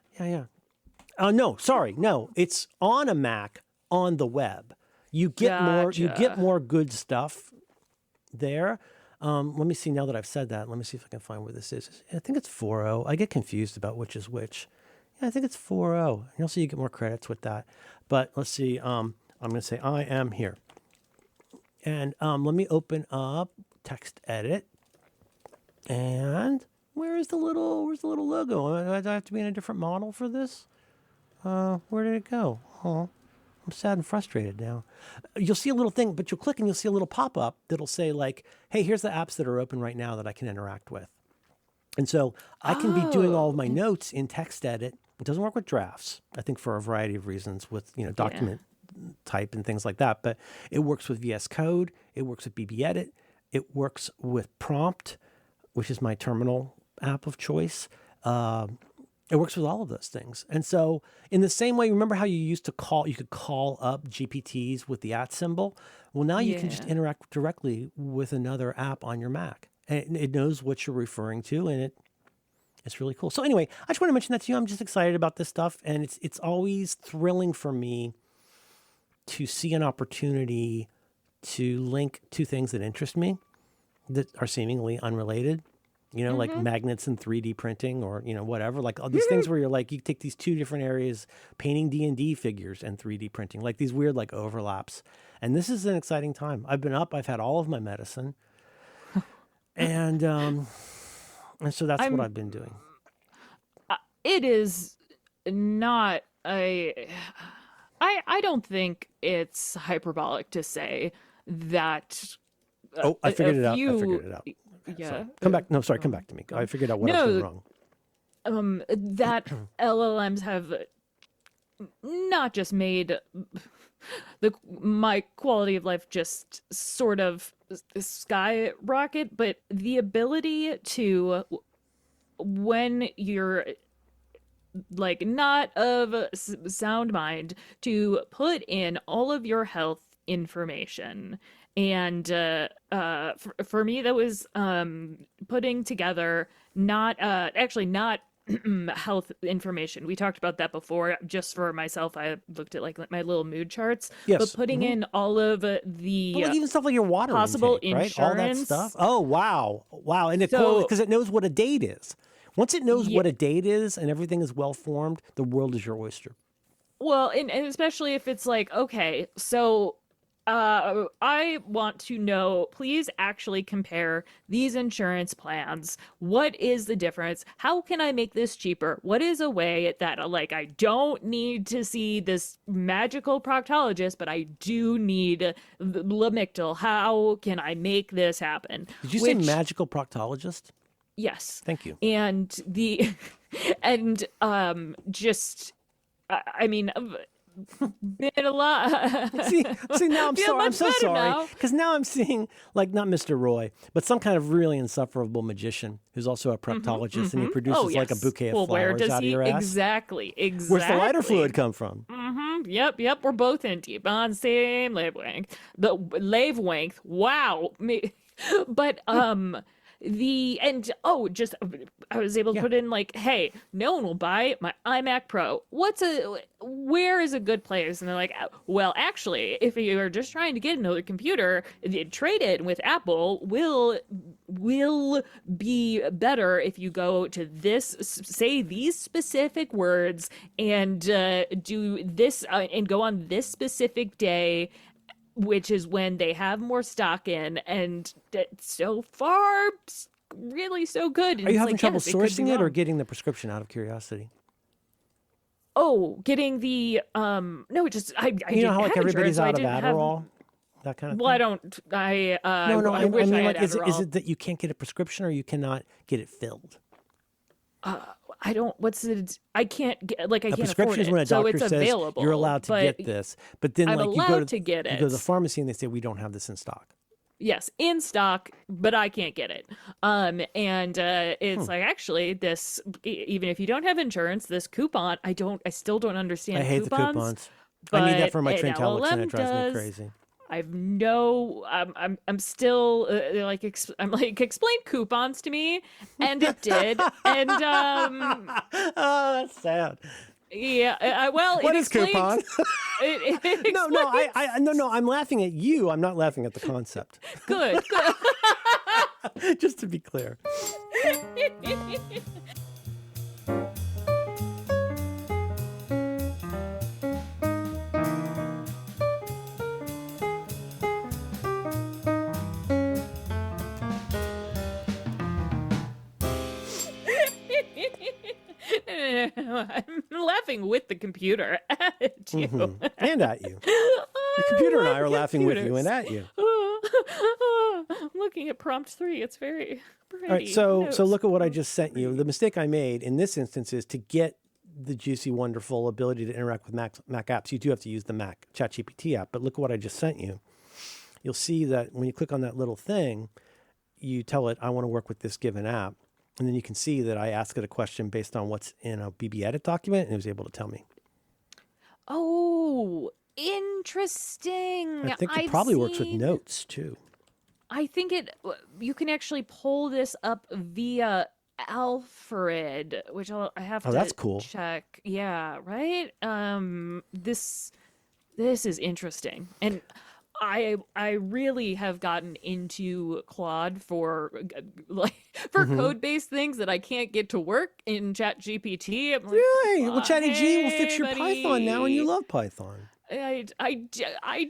Speaker 3: No, sorry. No, it's on a Mac on the web. You get more good stuff there. Let me see now that I've said that. Let me see if I can find where this is. I think it's 4.0. I get confused about which is which. Yeah, I think it's 4.0. You'll see you get more credits with that. But let's see. I'm going to say I am here. And let me open up text edit. And where's the little logo? Do I have to be in a different model for this? Where did it go? Oh, I'm sad and frustrated now. You'll see a little thing, but you'll click and you'll see a little pop-up that'll say hey, here's the apps that are open right now that I can interact with. And so I can be doing all of my notes in text edit. It doesn't work with drafts, I think for a variety of reasons with, document type and things like that. But it works with VS Code. It works with BB Edit. It works with Prompt, which is my terminal app of choice. It works with all of those things. And so in the same way, remember how you could call up GPTs with the @ symbol? Well, now you can just interact directly with another app on your Mac. And it knows what you're referring to, and it's really cool. So anyway, I just want to mention that to you. I'm just excited about this stuff, and it's always thrilling for me to see an opportunity to link two things that interest me that are seemingly unrelated. Like magnets and 3D printing or, whatever, all these things where you're you take these two different areas, painting D&D figures and 3D printing, these weird overlaps. And this is an exciting time. I've been up, I've had all of my medicine. And so that's what I've been doing.
Speaker 2: It is not I don't think it's hyperbolic to say that.
Speaker 3: I figured it out.
Speaker 2: Yeah.
Speaker 3: Sorry. Come back to me. I figured out what I was doing wrong.
Speaker 2: That LLMs have not just made my quality of life just sort of skyrocket, but the ability to, when you're not of sound mind to put in all of your health information. And for me, that was putting together not health information. We talked about that before. Just for myself, I looked at like my little mood charts.
Speaker 3: Yes.
Speaker 2: But putting in all of the
Speaker 3: even stuff like your water
Speaker 2: possible
Speaker 3: intake, right?
Speaker 2: insurance,
Speaker 3: all that stuff. Oh wow, and because it knows what a date is. Once it knows what a date is and everything is well formed, the world is your oyster.
Speaker 2: Well, and especially if it's like, okay, so I want to know, please actually compare these insurance plans. What is the difference? How can I make this cheaper? What is a way that, like, I don't need to see this magical proctologist, but I do need Lamictal? How can I make this happen?
Speaker 3: Did you say magical proctologist?
Speaker 2: Yes.
Speaker 3: Thank you.
Speaker 2: And I mean, been a lot.
Speaker 3: see, now I'm sorry. I'm so sorry.
Speaker 2: Now.
Speaker 3: Because now I'm seeing, like, not Mr. Roy, but some kind of really insufferable magician who's also a proctologist, and he produces like a bouquet of flowers out of your ass.
Speaker 2: Exactly.
Speaker 3: Where's the lighter fluid come from?
Speaker 2: Yep. We're both in deep on same wavelength. The wavelength. Wow. But I was able to put in like, hey, no one will buy my iMac Pro. Where is a good place? And they're like, well, actually, if you are just trying to get another computer, trade it with Apple will be better if you go to this, say these specific words and do this and go on this specific day, which is when they have more stock in, and so far, really so good. And
Speaker 3: are you having trouble sourcing it or getting the prescription out of curiosity?
Speaker 2: Oh, getting the no, just I
Speaker 3: you know how like everybody's out of
Speaker 2: Adderall,
Speaker 3: that kind of
Speaker 2: well,
Speaker 3: thing?
Speaker 2: I don't.
Speaker 3: I
Speaker 2: wish
Speaker 3: mean,
Speaker 2: I had
Speaker 3: like, is
Speaker 2: Adderall.
Speaker 3: it that you can't get a prescription or you cannot get it filled?
Speaker 2: I don't. I can't get. Like, I can't afford it.
Speaker 3: A prescription is when a doctor says
Speaker 2: available,
Speaker 3: you're allowed to get this, but then
Speaker 2: I'm
Speaker 3: like
Speaker 2: allowed to
Speaker 3: you
Speaker 2: get it.
Speaker 3: go to the pharmacy and they say we don't have this in stock.
Speaker 2: Yes, in stock, but I can't get it. It's like, actually, this, even if you don't have insurance, this coupon, I still don't understand.
Speaker 3: I hate
Speaker 2: coupons,
Speaker 3: the coupons. I need that for my train telex, and it drives
Speaker 2: does.
Speaker 3: me crazy.
Speaker 2: I'm still I'm like, explain coupons to me, and it did, and
Speaker 3: oh, that's sad.
Speaker 2: Yeah, well,
Speaker 3: what
Speaker 2: it
Speaker 3: is coupon? No, I'm laughing at you. I'm not laughing at the concept.
Speaker 2: Good.
Speaker 3: Just to be clear.
Speaker 2: I'm laughing with the computer at you.
Speaker 3: Mm-hmm. And at you. The computer and I are laughing with you and at you.
Speaker 2: I'm looking at prompt 3. It's very pretty.
Speaker 3: All right, so look at what I just sent you. The mistake I made in this instance is to get the juicy, wonderful ability to interact with Mac apps, you do have to use the Mac ChatGPT app. But look at what I just sent you. You'll see that when you click on that little thing, you tell it, I want to work with this given app. And then you can see that I asked it a question based on what's in a BB Edit document, and it was able to tell me.
Speaker 2: Oh, interesting.
Speaker 3: I think it probably works with notes, too.
Speaker 2: I think you can actually pull this up via Alfred, which I have to
Speaker 3: that's cool.
Speaker 2: check. Yeah, right? This is interesting. And I really have gotten into Claude for code-based things that I can't get to work in ChatGPT. Like,
Speaker 3: really? Well, ChatGPT will fix your
Speaker 2: buddy.
Speaker 3: Python now, and you love Python.
Speaker 2: I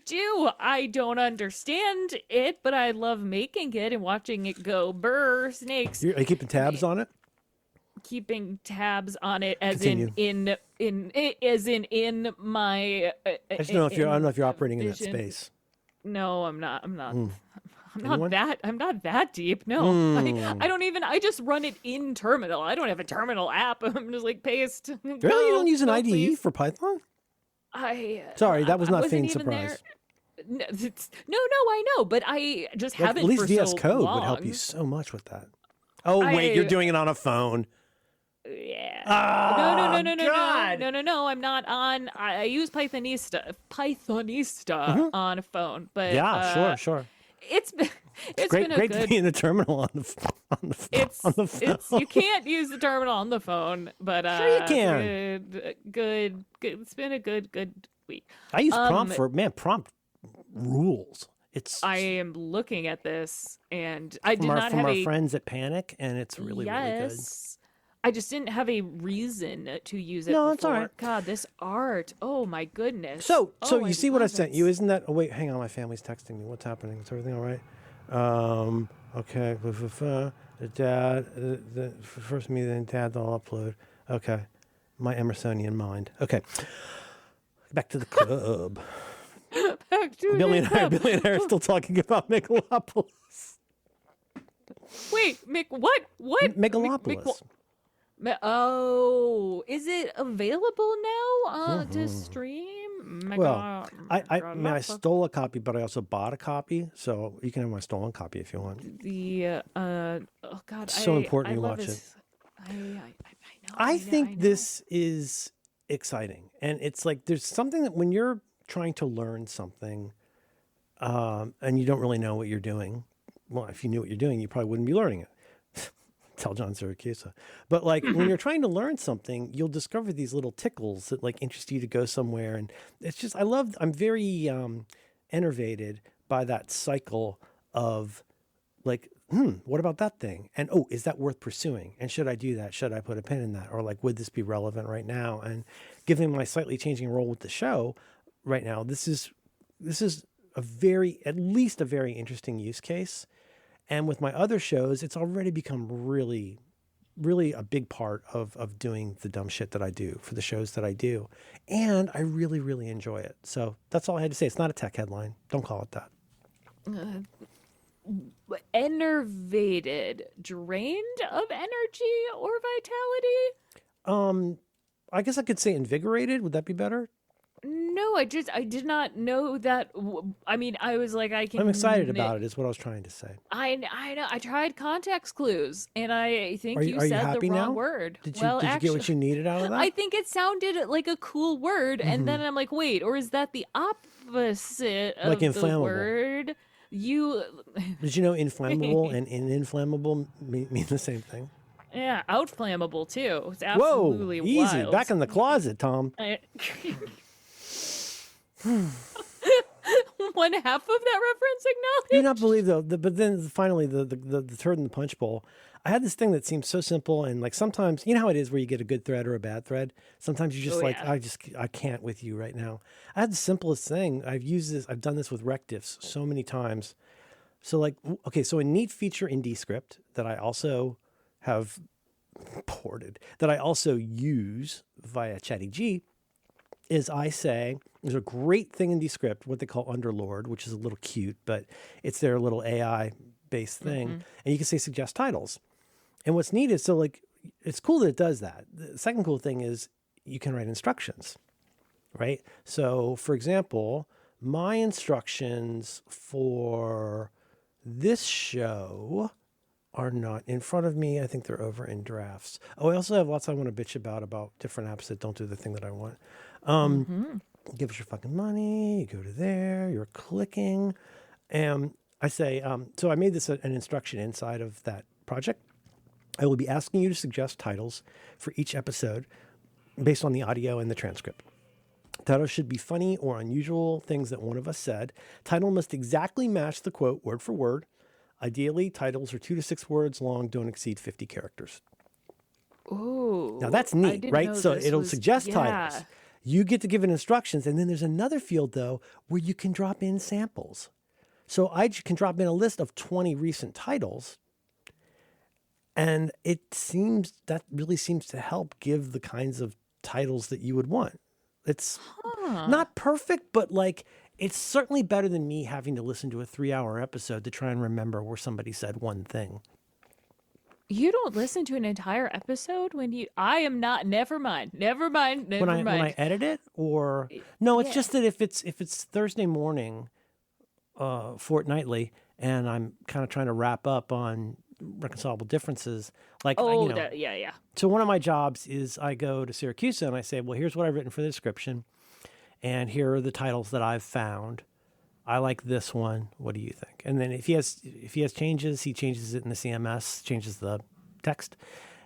Speaker 2: do. I don't understand it, but I love making it and watching it go. Burr, snakes.
Speaker 3: Are you keeping tabs on it?
Speaker 2: Keeping tabs on it, as
Speaker 3: Continue.
Speaker 2: in my.
Speaker 3: I just don't know if I don't know if you're operating
Speaker 2: vision.
Speaker 3: in that space.
Speaker 2: No, I'm not. I'm
Speaker 3: Anyone?
Speaker 2: not that deep. No, I don't even. I just run it in terminal. I don't have a terminal app. I'm just like paste.
Speaker 3: Really, you don't use an IDE
Speaker 2: please.
Speaker 3: for Python?
Speaker 2: Sorry,
Speaker 3: that was not
Speaker 2: feigning
Speaker 3: surprise.
Speaker 2: No, I know, but I just haven't.
Speaker 3: At least
Speaker 2: for
Speaker 3: VS
Speaker 2: so
Speaker 3: Code
Speaker 2: long.
Speaker 3: would help you so much with that. Oh wait, you're doing it on a phone.
Speaker 2: Yeah.
Speaker 3: Oh, God.
Speaker 2: No. I'm not on. I use Pythonista on a phone, but
Speaker 3: Yeah, sure.
Speaker 2: it's been
Speaker 3: It's
Speaker 2: it's been a
Speaker 3: great
Speaker 2: good.
Speaker 3: to be in the terminal on the phone.
Speaker 2: You can't use the terminal on the phone, but
Speaker 3: Sure you can.
Speaker 2: it's good. It's been a good week.
Speaker 3: I use prompt prompt rules.
Speaker 2: I am looking at this, and I did not
Speaker 3: from
Speaker 2: have
Speaker 3: our
Speaker 2: a
Speaker 3: friends at Panic, and it's really good.
Speaker 2: I just didn't have a reason to use it
Speaker 3: No,
Speaker 2: before.
Speaker 3: it's all right.
Speaker 2: God, this art. Oh my goodness.
Speaker 3: So
Speaker 2: I
Speaker 3: you see what I
Speaker 2: love
Speaker 3: sent
Speaker 2: it.
Speaker 3: you? Isn't that? Oh wait, hang on. My family's texting me. What's happening? Is everything all right? Okay. The dad, the first me, then dad. I'll upload. Okay. My Emersonian mind. Okay. Back to the club.
Speaker 2: Back to
Speaker 3: Billionaire still talking about Megalopolis.
Speaker 2: Wait, what? What?
Speaker 3: Megalopolis.
Speaker 2: Oh, is it available now to stream?
Speaker 3: Well, I stole a copy, but I also bought a copy, so you can have my stolen copy if you want.
Speaker 2: The oh God,
Speaker 3: it's so important you watch it. I think this is exciting, and it's like there's something that when you're trying to learn something, and you don't really know what you're doing. Well, if you knew what you're doing, you probably wouldn't be learning it. Tell John Syracuse. But like when you're trying to learn something, you'll discover these little tickles that like interest you to go somewhere. And it's just, I'm very enervated by that cycle of like, what about that thing? And, oh, is that worth pursuing? And should I do that? Should I put a pin in that? Or like, would this be relevant right now? And given my slightly changing role with the show right now, this is at least a very interesting use case. And with my other shows, it's already become really, really a big part of doing the dumb shit that I do for the shows that I do. And I really, really enjoy it. So that's all I had to say. It's not a tech headline. Don't call it that.
Speaker 2: Enervated, drained of energy or vitality?
Speaker 3: I guess I could say invigorated. Would that be better?
Speaker 2: No, I did not know that. I mean, I was like,
Speaker 3: I'm excited about it, is what I was trying to say.
Speaker 2: I know. I tried context clues, and I think you said the wrong word.
Speaker 3: Did you get what you needed out of that?
Speaker 2: I think it sounded like a cool word, and then I'm like, wait, or is that the opposite of the word?
Speaker 3: Did you know inflammable and inflammable mean the same thing?
Speaker 2: Yeah, out flammable too. It's absolutely
Speaker 3: easy.
Speaker 2: Wild.
Speaker 3: Back in the closet, Tom.
Speaker 2: One half of that reference acknowledged.
Speaker 3: You not believe though, but then finally the turd in the punch bowl. I had this thing that seemed so simple, and like sometimes you know how it is where you get a good thread or a bad thread. Sometimes you just I can't with you right now. I had the simplest thing. I've done this with rec diffs so many times. So like so a neat feature in Descript that I also have ported, that I also use via ChattyG, is I say, there's a great thing in Descript, what they call Underlord, which is a little cute, but it's their little AI-based thing. And you can say suggest titles. And what's neat is, so like, it's cool that it does that. The second cool thing is you can write instructions, right? So for example, my instructions for this show are not in front of me. I think they're over in drafts. Oh, I also have lots I want to bitch about different apps that don't do the thing that I want. Give us your fucking money. You go to there. You're clicking. And I say, so I made this an instruction inside of that project. I will be asking you to suggest titles for each episode based on the audio and the transcript. Titles should be funny or unusual things that one of us said. Title must exactly match the quote word for word. Ideally, titles are 2 to 6 words long, don't exceed 50 characters.
Speaker 2: Ooh.
Speaker 3: Now that's neat, right? So it'll suggest titles. You get to give it instructions. And then there's another field, though, where you can drop in samples. So I can drop in a list of 20 recent titles. And that really seems to help give the kinds of titles that you would want. It's not perfect, but like it's certainly better than me having to listen to a 3-hour episode to try and remember where somebody said one thing.
Speaker 2: You don't listen to an entire episode I am not, never mind. When
Speaker 3: I edit it, or no, it's just that if it's Thursday morning, fortnightly, and I'm kind of trying to wrap up on reconcilable differences. Like,
Speaker 2: yeah.
Speaker 3: So one of my jobs is I go to Syracuse and I say, well, here's what I've written for the description, and here are the titles that I've found. I like this one. What do you think? And then if he has changes, he changes it in the CMS, changes the text.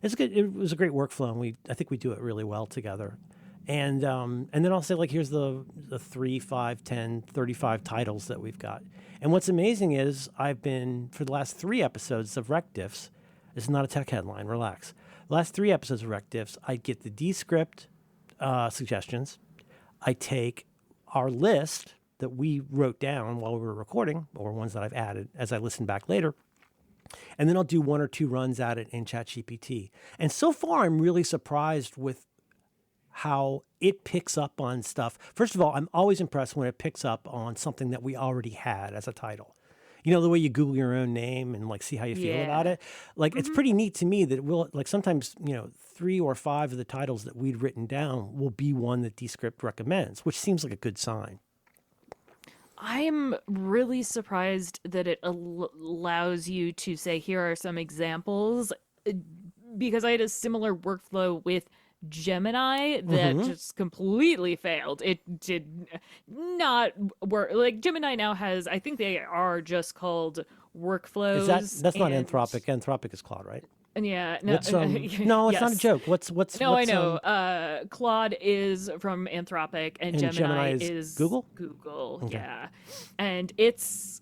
Speaker 3: It's good. It was a great workflow, and I think we do it really well together. And then I'll say, like, here's the 3, 5, 10, 35 titles that we've got. And what's amazing is I've been, for the last 3 episodes of Rec Diffs, this is not a tech headline, relax. The last 3 episodes of Rec Diffs, I get the Descript suggestions. I take our list that we wrote down while we were recording, or ones that I've added as I listen back later. And then I'll do 1 or 2 runs at it in ChatGPT. And so far, I'm really surprised with how it picks up on stuff. First of all, I'm always impressed when it picks up on something that we already had as a title. You know, the way you Google your own name and like see how you feel about it. Like, it's pretty neat to me that it will, like, sometimes, 3 or 5 of the titles that we'd written down will be one that Descript recommends, which seems like a good sign.
Speaker 2: I'm really surprised that it allows you to say, here are some examples, because I had a similar workflow with Gemini that just completely failed. It did not work. Like, Gemini now has, I think they are just called workflows.
Speaker 3: That's not Anthropic. Anthropic is Claude, right?
Speaker 2: Yeah, no,
Speaker 3: no, it's not a joke. What's
Speaker 2: I know. Claude is from Anthropic, and Gemini is
Speaker 3: Google.
Speaker 2: Okay. Yeah, and it's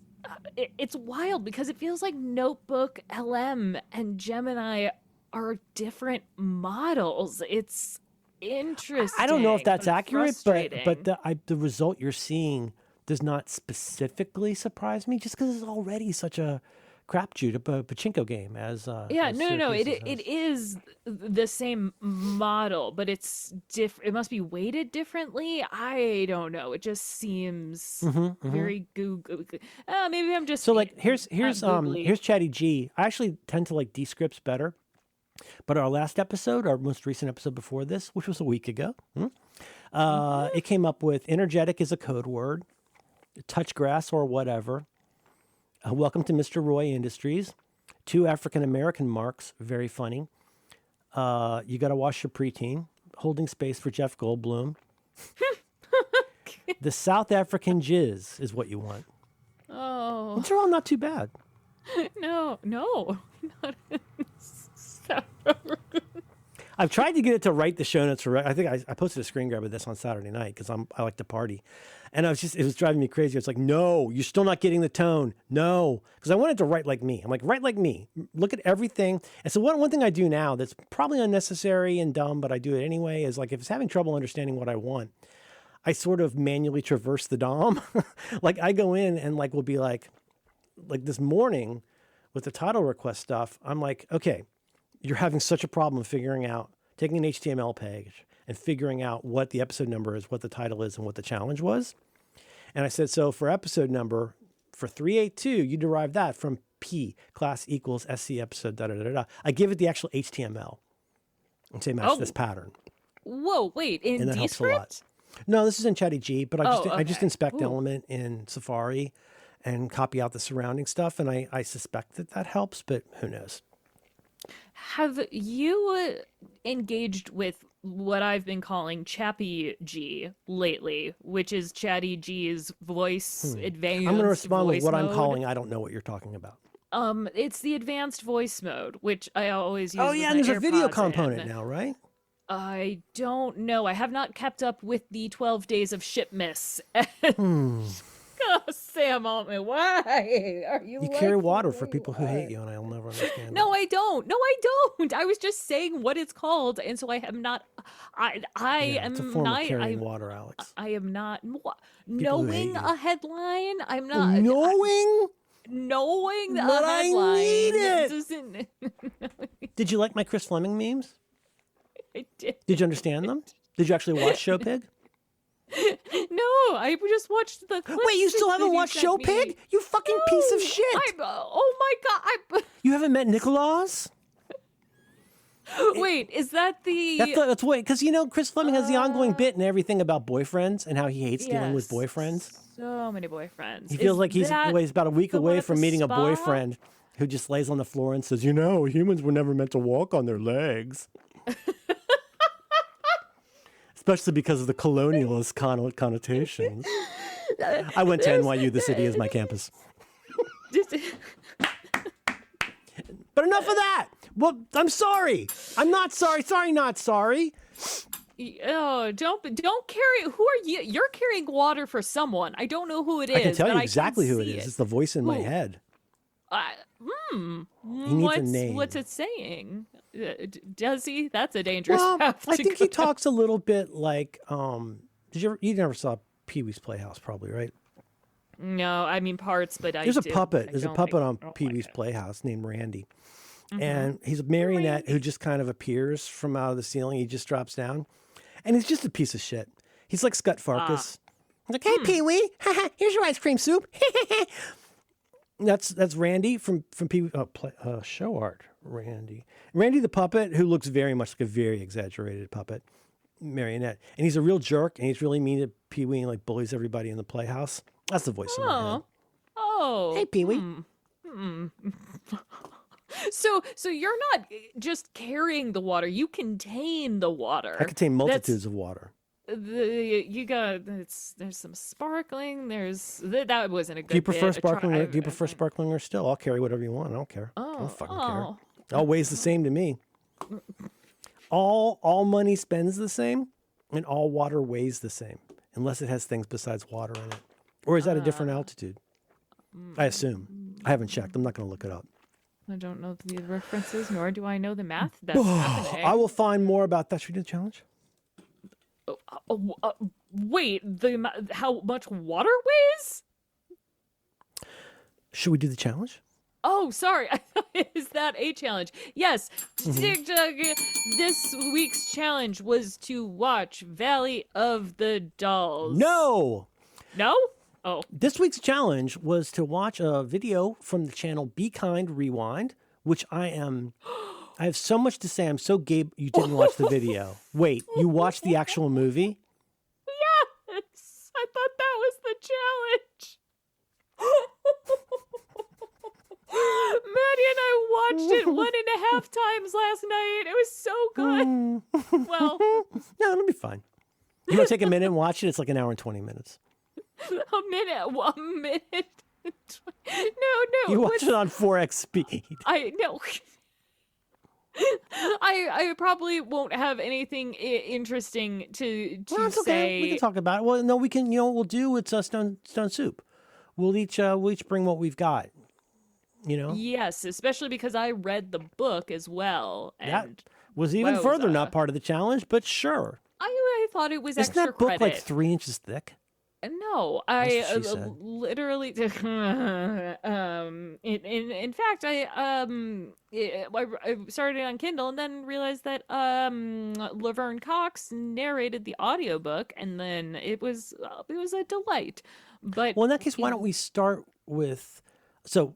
Speaker 2: wild because it feels like Notebook, LM, and Gemini are different models. It's interesting.
Speaker 3: I don't know if that's accurate, but the result you're seeing does not specifically surprise me, just because it's already such a crapshoot, a pachinko game as
Speaker 2: no. It is the same model, but it's different. It must be weighted differently. I don't know. It just seems very Google. Maybe I'm just
Speaker 3: so like here's Chatty G. I actually tend to like Descripts better. But our last episode, our most recent episode before this, which was a week ago, it came up with energetic is a code word, touch grass or whatever, welcome to Mr. Roy Industries, 2 African-American marks, very funny, you got to wash your preteen, holding space for Jeff Goldblum, the South African jizz is what you want.
Speaker 2: Oh.
Speaker 3: These are all not too bad.
Speaker 2: No. Not
Speaker 3: I've tried to get it to write the show notes for. I think I posted a screen grab of this on Saturday night because I like to party, and it was driving me crazy. It's like, no, you're still not getting the tone. No, because I wanted to write like me. I'm like, write like me. Look at everything. And so one thing I do now that's probably unnecessary and dumb, but I do it anyway, is like if it's having trouble understanding what I want, I sort of manually traverse the DOM. Like I go in and like will be like this morning with the title request stuff. I'm like, okay. You're having such a problem figuring out, taking an HTML page and figuring out what the episode number is, what the title is, and what the challenge was. And I said, so for episode number, for 382, you derive that from P, class equals SC episode, da-da-da-da. I give it the actual HTML and say, match this pattern.
Speaker 2: Whoa, wait, in
Speaker 3: and that helps a lot. No, this is in Chatty G, but I just inspect element in Safari and copy out the surrounding stuff. And I suspect that helps, but who knows?
Speaker 2: Have you engaged with what I've been calling Chappy G lately, which is Chatty G's voice advanced?
Speaker 3: I'm going to respond with what
Speaker 2: mode.
Speaker 3: I'm calling. I don't know what you're talking about.
Speaker 2: It's the advanced voice mode, which I always use.
Speaker 3: Oh yeah, and there's a video component now, right?
Speaker 2: I don't know. I have not kept up with the 12 days of shipmiss. Oh, Sam Altman, why are you?
Speaker 3: You carry water for people who hate you, and I'll never understand.
Speaker 2: No, I don't. I was just saying what it's called, and so I am not.
Speaker 3: It's a form of carrying water, Alex.
Speaker 2: I am not knowing a headline. I'm not
Speaker 3: knowing
Speaker 2: the
Speaker 3: headline. I
Speaker 2: need
Speaker 3: it. Did you like my Chris Fleming memes?
Speaker 2: I did.
Speaker 3: Did you understand them? Did you actually watch Show Pig?
Speaker 2: No, I just watched the clips.
Speaker 3: Wait, you still haven't watched Show Pig? You fucking piece of shit!
Speaker 2: Oh my god!
Speaker 3: You haven't met Nicholas?
Speaker 2: Wait, is that the?
Speaker 3: That's wait, because Chris Fleming has the ongoing bit and everything about boyfriends and how he hates dealing with boyfriends.
Speaker 2: So many boyfriends.
Speaker 3: He feels like he's about a week away from meeting a boyfriend. who just lays on the floor and says, humans were never meant to walk on their legs. Especially because of the colonialist connotations. I went to NYU. The city is my campus. But enough of that. Well, I'm sorry. I'm not sorry. Sorry, not sorry.
Speaker 2: Oh, don't carry. Who are you? You're carrying water for someone. I don't know who it is.
Speaker 3: I can tell you exactly who it is. It's the voice in my head. He needs a name.
Speaker 2: What's it saying? Does he? That's a dangerous path to
Speaker 3: I think
Speaker 2: go.
Speaker 3: he talks a little bit like. You never saw Pee-wee's Playhouse, probably, right?
Speaker 2: No, I mean parts, but
Speaker 3: There's a puppet. There's a puppet on Pee-wee's Playhouse named Randy. Mm-hmm. And he's a marionette who just kind of appears from out of the ceiling. He just drops down. And he's just a piece of shit. He's like Scott Farkus. He's like, hey, Pee-wee, here's your ice cream soup. That's Randy from Pee-wee. Show art, Randy. Randy the puppet, who looks very much like a very exaggerated puppet marionette. And he's a real jerk, and he's really mean to Pee-wee and like bullies everybody in the playhouse. That's the voice in my head.
Speaker 2: Oh.
Speaker 3: Hey, Pee-wee.
Speaker 2: So you're not just carrying the water. You contain the water.
Speaker 3: I contain multitudes of water.
Speaker 2: There's some sparkling. That wasn't a good.
Speaker 3: Do you prefer sparkling? Do you prefer sparkling or still? I'll carry whatever you want. I don't care. I don't fucking care. It all weighs the same to me. All money spends the same, and all water weighs the same, unless it has things besides water in it. Or is that a different altitude? I assume. I haven't checked. I'm not going to look it up.
Speaker 2: I don't know the references, nor do I know the math that's happening.
Speaker 3: I will find more about that. Should we do the challenge?
Speaker 2: Wait, how much water weighs?
Speaker 3: Should we do the challenge?
Speaker 2: Oh, sorry. Is that a challenge? Yes. This week's challenge was to watch Valley of the Dolls.
Speaker 3: No.
Speaker 2: No? Oh.
Speaker 3: This week's challenge was to watch a video from the channel Be Kind Rewind, which I have so much to say. I'm so gay you didn't watch the video. Wait, you watched the actual movie?
Speaker 2: Yes. I thought that was the challenge. Maddie and I watched it 1.5 times last night. It was so good. Well,
Speaker 3: no, it'll be fine. You want to take a minute and watch it? It's like an hour and 20 minutes.
Speaker 2: A minute. No.
Speaker 3: You watch it on 4x speed.
Speaker 2: I know. I probably won't have anything interesting to
Speaker 3: Well,
Speaker 2: say.
Speaker 3: Okay. We can talk about it. Well, no, we can. You know what we'll do? It's stone soup. We'll each bring what we've got.
Speaker 2: Yes, especially because I read the book as well. And
Speaker 3: that was even further not part of the challenge, but sure.
Speaker 2: I thought it was
Speaker 3: Isn't
Speaker 2: extra
Speaker 3: that book
Speaker 2: credit.
Speaker 3: like 3 inches thick?
Speaker 2: No,
Speaker 3: That's what she said.
Speaker 2: Literally. In fact, I started it on Kindle and then realized that Laverne Cox narrated the audiobook, and then it was a delight. But
Speaker 3: well, in that case, why don't we start with? So,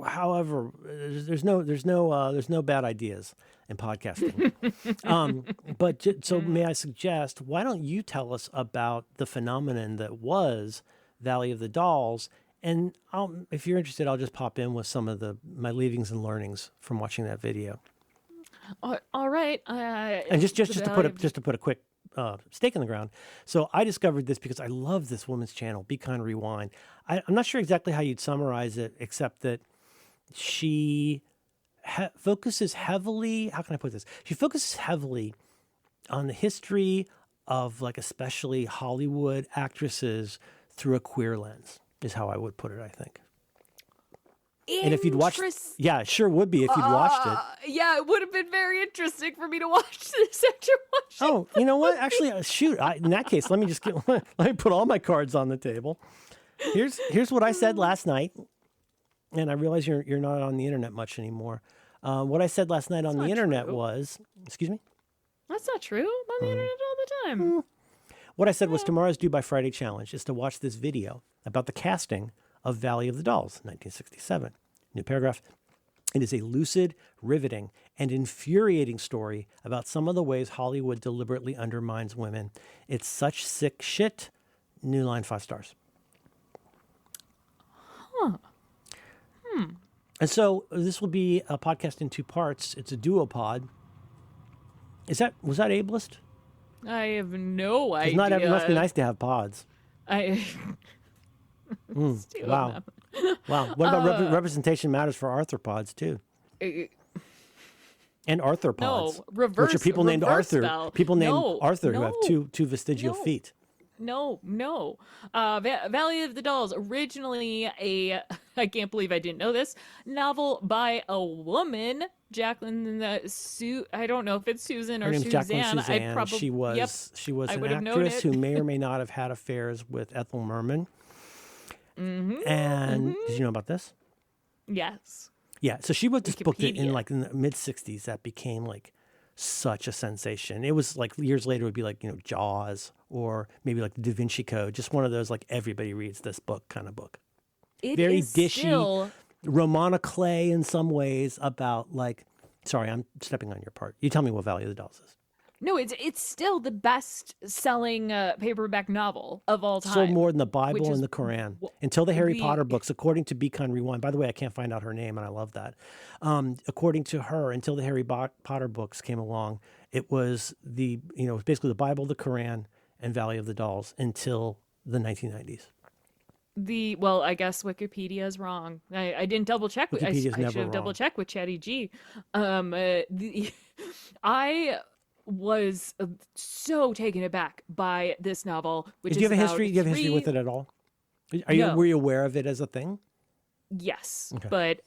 Speaker 3: however, there's no bad ideas in podcasting. So may I suggest, why don't you tell us about the phenomenon that was Valley of the Dolls? And if you're interested, I'll just pop in with some of my leavings and learnings from watching that video.
Speaker 2: All right.
Speaker 3: And just to put a quick stake in the ground. So I discovered this because I love this woman's channel, Be Kind Rewind. I'm not sure exactly how you'd summarize it, except that she focuses heavily. How can I put this? She focuses heavily on the history of, like, especially Hollywood actresses through a queer lens, is how I would put it, I think. And if you'd watched, yeah, it sure would be if you'd watched it.
Speaker 2: Yeah, it would have been very interesting for me to watch this after watching.
Speaker 3: Oh, you know what? Actually, shoot. In that case, let me put all my cards on the table. Here's what I said last night, and I realize you're not on the internet much anymore. What I said last night on the internet was, excuse me?
Speaker 2: That's not true. I'm on the internet all the time.
Speaker 3: What I said was tomorrow's Due by Friday challenge is to watch this video about the casting of Valley of the Dolls, 1967. New paragraph. It is a lucid, riveting, and infuriating story about some of the ways Hollywood deliberately undermines women. It's such sick shit. New line, 5 stars. And so this will be a podcast in 2 parts. It's a duopod. Was that ableist?
Speaker 2: I have no idea.
Speaker 3: Not it must be nice to have pods.
Speaker 2: Wow.
Speaker 3: Wow. What about representation matters for arthropods too? And arthropods.
Speaker 2: No, reverse.
Speaker 3: Which are people named Arthur.
Speaker 2: Spell.
Speaker 3: People named
Speaker 2: No,
Speaker 3: Arthur who
Speaker 2: no,
Speaker 3: have two vestigial feet.
Speaker 2: No. Valley of the Dolls, originally I can't believe I didn't know this, novel by a woman, Jacqueline I don't know if it's Susan or
Speaker 3: Her name's
Speaker 2: Suzanne.
Speaker 3: Jacqueline Suzanne. She was an actress who may or may not have had affairs with Ethel Merman. And did you know about this?
Speaker 2: Yes.
Speaker 3: Yeah, so she wrote this book that in the mid 60s that became like such a sensation. It was like years later it would be like, Jaws or maybe like the Da Vinci Code, just one of those like everybody reads this book kind of book. Very dishy, Romana Clay in some ways about like, sorry, I'm stepping on your part. You tell me what Valley of the Dolls is.
Speaker 2: No, it's still the best-selling paperback novel of all time.
Speaker 3: Sold more than the Bible and the Quran. Until the Harry Potter books, according to Beacon Rewind. By the way, I can't find out her name, and I love that. According to her, until the Harry Potter books came along, it was basically the Bible, the Quran, and Valley of the Dolls until the 1990s.
Speaker 2: Well, I guess Wikipedia is wrong. I didn't double check. I should have double checked with Chatty G. I was so taken aback by this novel. Which
Speaker 3: Do you have a history? Do you have a history with it at all? Were you aware of it as a thing?
Speaker 2: Yes, okay. But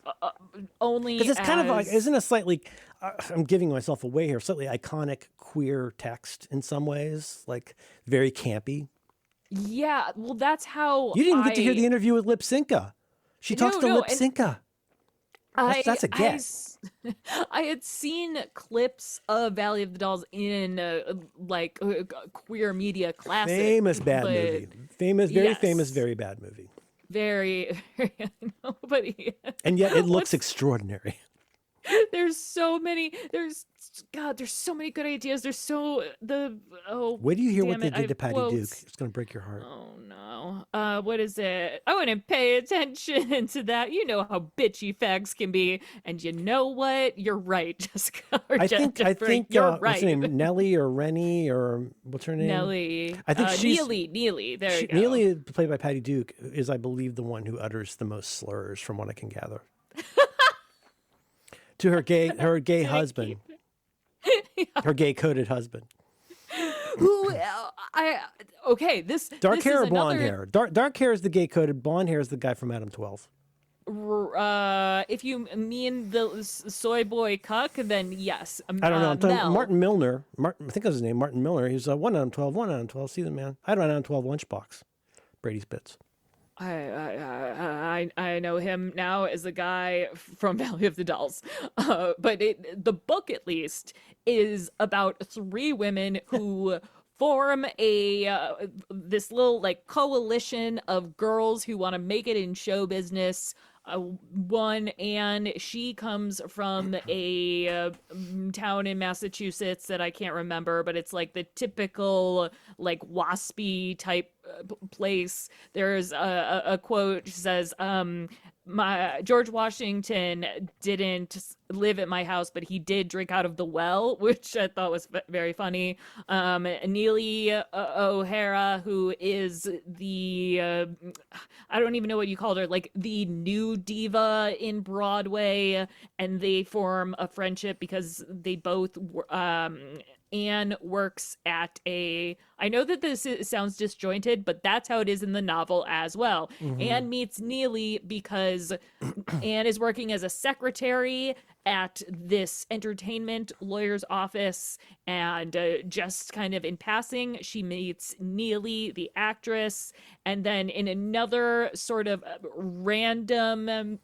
Speaker 2: only
Speaker 3: because it's kind of like, isn't it slightly? I'm giving myself away here. Slightly iconic queer text in some ways, like very campy.
Speaker 2: Yeah, well, that's how
Speaker 3: you didn't get to hear the interview with Lipsinka. She talks to Lipsinka. That's a guess.
Speaker 2: I had seen clips of Valley of the Dolls in queer media classic.
Speaker 3: Famous bad movie. Very famous, very bad movie.
Speaker 2: Very nobody.
Speaker 3: And yet it looks extraordinary.
Speaker 2: There's so many. There's so many good ideas. Wait do
Speaker 3: you hear what they did to Patty Duke? It's going to break your heart.
Speaker 2: Oh no. What is it? I wouldn't pay attention to that. You know how bitchy fags can be. And you know what? You're right, Jessica.
Speaker 3: I think
Speaker 2: you're right.
Speaker 3: What's her name? Nellie or Rennie or what's her name?
Speaker 2: Nellie.
Speaker 3: I think she's
Speaker 2: Neely. There you go.
Speaker 3: Neely, played by Patty Duke, is I believe the one who utters the most slurs from what I can gather. To her gay husband. Her gay-coded husband.
Speaker 2: This
Speaker 3: dark hair or blonde
Speaker 2: hair?
Speaker 3: Dark hair is the gay-coded. Blonde hair is the guy from Adam 12.
Speaker 2: If you mean the soy boy cuck, then yes.
Speaker 3: I don't know. I'm talking Martin Milner. I think that's his name. Martin Milner. He was 1 out of 12. 1 out of 12. See the man. I had 1 out of 12 lunchbox. Brady's Bits.
Speaker 2: I know him now as the guy from Valley of the Dolls, but the book at least is about 3 women who form this little coalition of girls who want to make it in show business. And she comes from a town in Massachusetts that I can't remember, but it's like the typical waspy type place. There's a quote. She says, George Washington didn't live at my house, but he did drink out of the well, which I thought was very funny. Neely O'Hara, who is the I don't even know what you called her, the new diva in Broadway, and they form a friendship because they both Anne works at I know that this sounds disjointed, but that's how it is in the novel as well. Mm-hmm. Anne meets Neely because Anne is working as a secretary at this entertainment lawyer's office, and just kind of in passing, she meets Neely, the actress, and then in another sort of random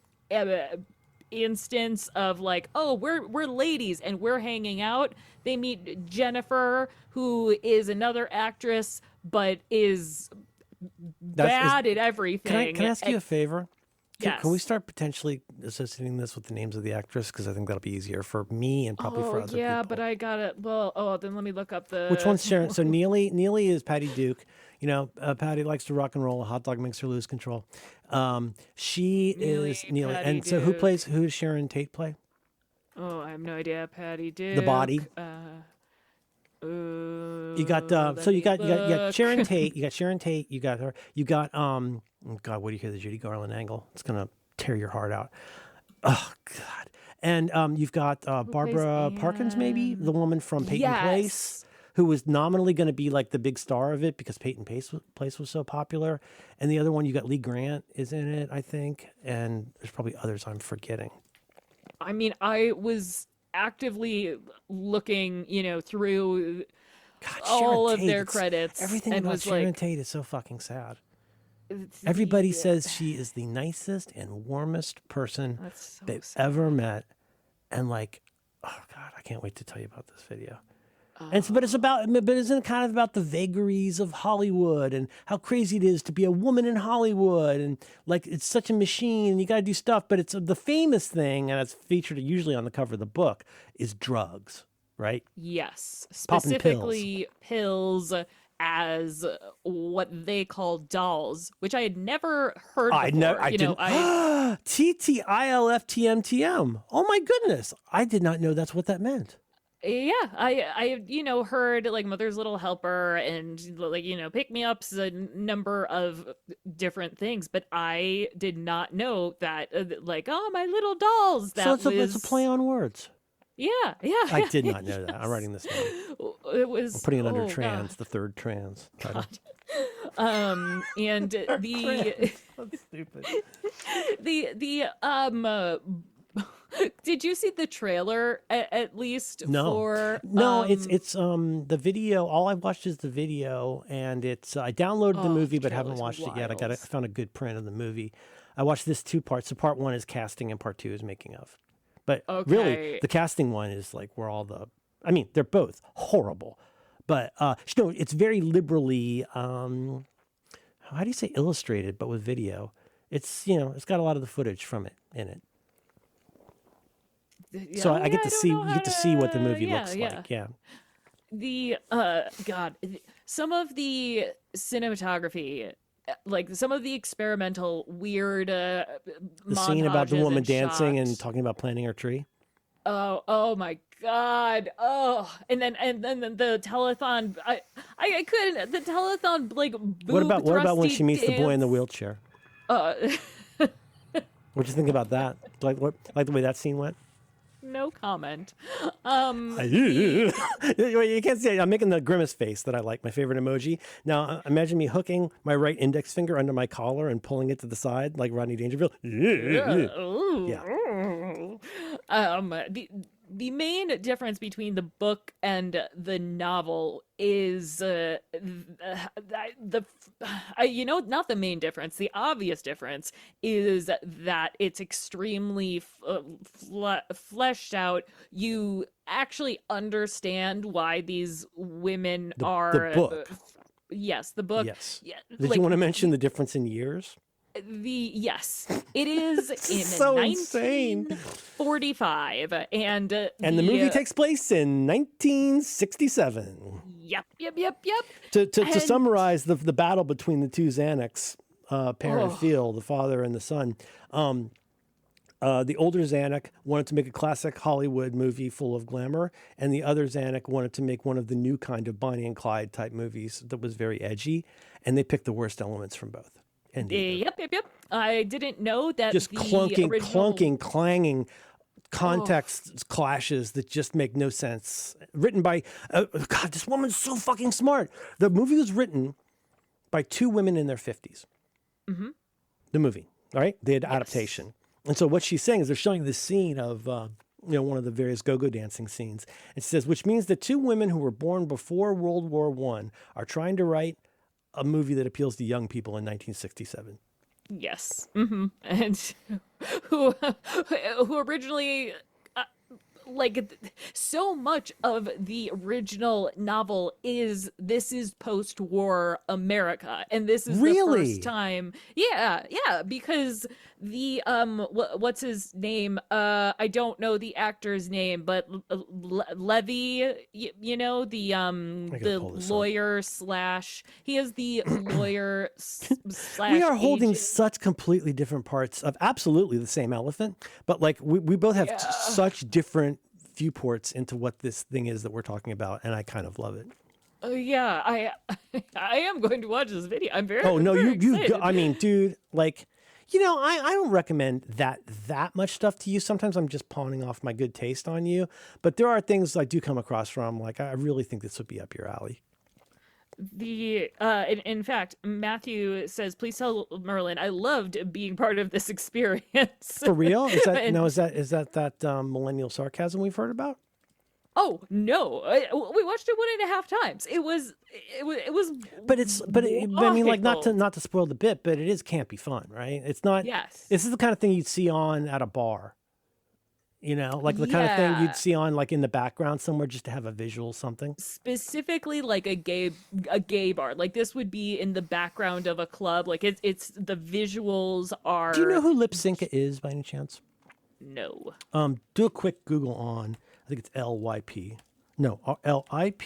Speaker 2: instance of we're ladies and we're hanging out, they meet Jennifer, who is another actress but is bad at everything.
Speaker 3: Can I ask you a favor? Can we start potentially associating this with the names of the actress? Because I think that'll be easier for me and probably for other people.
Speaker 2: Yeah, but I got it. Well, then let me look up the.
Speaker 3: Which one's Sharon? So Neely is Patty Duke. Patty likes to rock and roll. A hot dog makes her lose control. She is Neely.
Speaker 2: Patty
Speaker 3: And so who does Sharon Tate play?
Speaker 2: Oh, I have no idea. Patty Duke.
Speaker 3: The body. You got you got Sharon Tate. You got Sharon Tate. You got her. You got God, what do you hear the Judy Garland angle? It's gonna tear your heart out. Oh God. And you've got Barbara Parkins, maybe the woman from Peyton Place, who was nominally going to be like the big star of it because Peyton Place was so popular. And the other one, you got Lee Grant is in it, I think. And there's probably others I'm forgetting.
Speaker 2: I mean, I was actively looking, through all of their credits.
Speaker 3: Everything about Sharon Tate is so fucking sad. Everybody says she is the nicest and warmest person they've ever met. And oh God, I can't wait to tell you about this video. But isn't it kind of about the vagaries of Hollywood and how crazy it is to be a woman in Hollywood, and it's such a machine and you got to do stuff. But it's the famous thing, and it's featured usually on the cover of the book, is drugs, right?
Speaker 2: Yes, specifically pills as what they call dolls, which I had never heard before.
Speaker 3: I didn't. TTILFTMTM. Oh my goodness, I did not know that's what that meant.
Speaker 2: Yeah, I heard Mother's Little Helper and pick me ups, a number of different things, but I did not know that my little dolls.
Speaker 3: So it's a play on words.
Speaker 2: Yeah.
Speaker 3: I did not know that. I'm writing this down.
Speaker 2: It was.
Speaker 3: I'm putting it under trans, the third trans title.
Speaker 2: And the
Speaker 3: That's stupid.
Speaker 2: Did you see the trailer at least?
Speaker 3: No. It's the video. All I've watched is the video, and it's I downloaded the movie but haven't watched it yet. I found a good print of the movie. I watched this 2 parts. So part 1 is casting and part 2 is making of. But really, the casting one is where all the. I mean, they're both horrible, but it's very liberally. How do you say illustrated? But with video, it's it's got a lot of the footage from it in it. So I get to see what the movie looks like. Yeah.
Speaker 2: The God, some of the cinematography, some of the experimental weird
Speaker 3: the scene about the woman dancing
Speaker 2: shots.
Speaker 3: And talking about planting her tree.
Speaker 2: Oh my God. Oh, and then the telethon. I couldn't. The telethon
Speaker 3: What about when she meets the boy in the wheelchair? What'd you think about that? Like the way that scene went?
Speaker 2: No comment.
Speaker 3: You can't see it. I'm making the grimace face that I like, my favorite emoji. Now, imagine me hooking my right index finger under my collar and pulling it to the side like Rodney Dangerfield. Yeah.
Speaker 2: The main difference between the book and the novel is not the main difference. The obvious difference is that it's extremely fleshed out. You actually understand why these women are.
Speaker 3: The book.
Speaker 2: Yes, the book.
Speaker 3: Yes. Yeah, Did you want to mention the difference in years?
Speaker 2: Yes, it is in
Speaker 3: so
Speaker 2: 1945, and the
Speaker 3: movie takes place in 1967.
Speaker 2: Yep.
Speaker 3: To summarize the battle between the two Xanax, Pear and Phil, the father and the son. The older Zanuck wanted to make a classic Hollywood movie full of glamour, and the other Zanuck wanted to make one of the new kind of Bonnie and Clyde type movies that was very edgy, and they picked the worst elements from both.
Speaker 2: Yep. I didn't know that.
Speaker 3: Just clunking, clanging context clashes that just make no sense. Written by, God, this woman's so fucking smart. The movie was written by 2 women in their 50s. Mm-hmm. The movie, all right? The adaptation. And so what she's saying is they're showing this scene of, one of the various go-go dancing scenes. It says, which means that 2 women who were born before World War I are trying to write a movie that appeals to young people in 1967.
Speaker 2: Yes. Mm-hmm. And who originally, so much of the original novel is post-war America. And this is the first time. Yeah, because the what's his name? I don't know the actor's name, but Levy, you know, the lawyer slash, he is the lawyer slash
Speaker 3: we are holding
Speaker 2: agent.
Speaker 3: such completely different parts of absolutely the same elephant, but like we both have such different viewports into what this thing is that we're talking about, and I kind of love it.
Speaker 2: Yeah, I am going to watch this video. I'm very
Speaker 3: I mean, dude, like, you know, I don't recommend that much stuff to you. Sometimes I'm just pawning off my good taste on you, but there are things I do come across from like, I really think this would be up your alley.
Speaker 2: In fact, Matthew says, please tell Merlin I loved being part of this experience.
Speaker 3: For real? Is that is that millennial sarcasm we've heard about?
Speaker 2: Oh no, we watched it 1.5 times. It was
Speaker 3: I mean, like, not to spoil the bit, but it is campy fun, right? It's not.
Speaker 2: Yes.
Speaker 3: This is the kind of thing you'd see on at a bar. You know, like the kind of thing you'd see on like in the background somewhere just to have a visual something.
Speaker 2: Specifically like a gay bar. Like this would be in the background of a club. Like it's the visuals are.
Speaker 3: Do you know who Lip Synca is by any chance?
Speaker 2: No.
Speaker 3: Do a quick Google on, I think it's LYP. No, LIPSYNCA.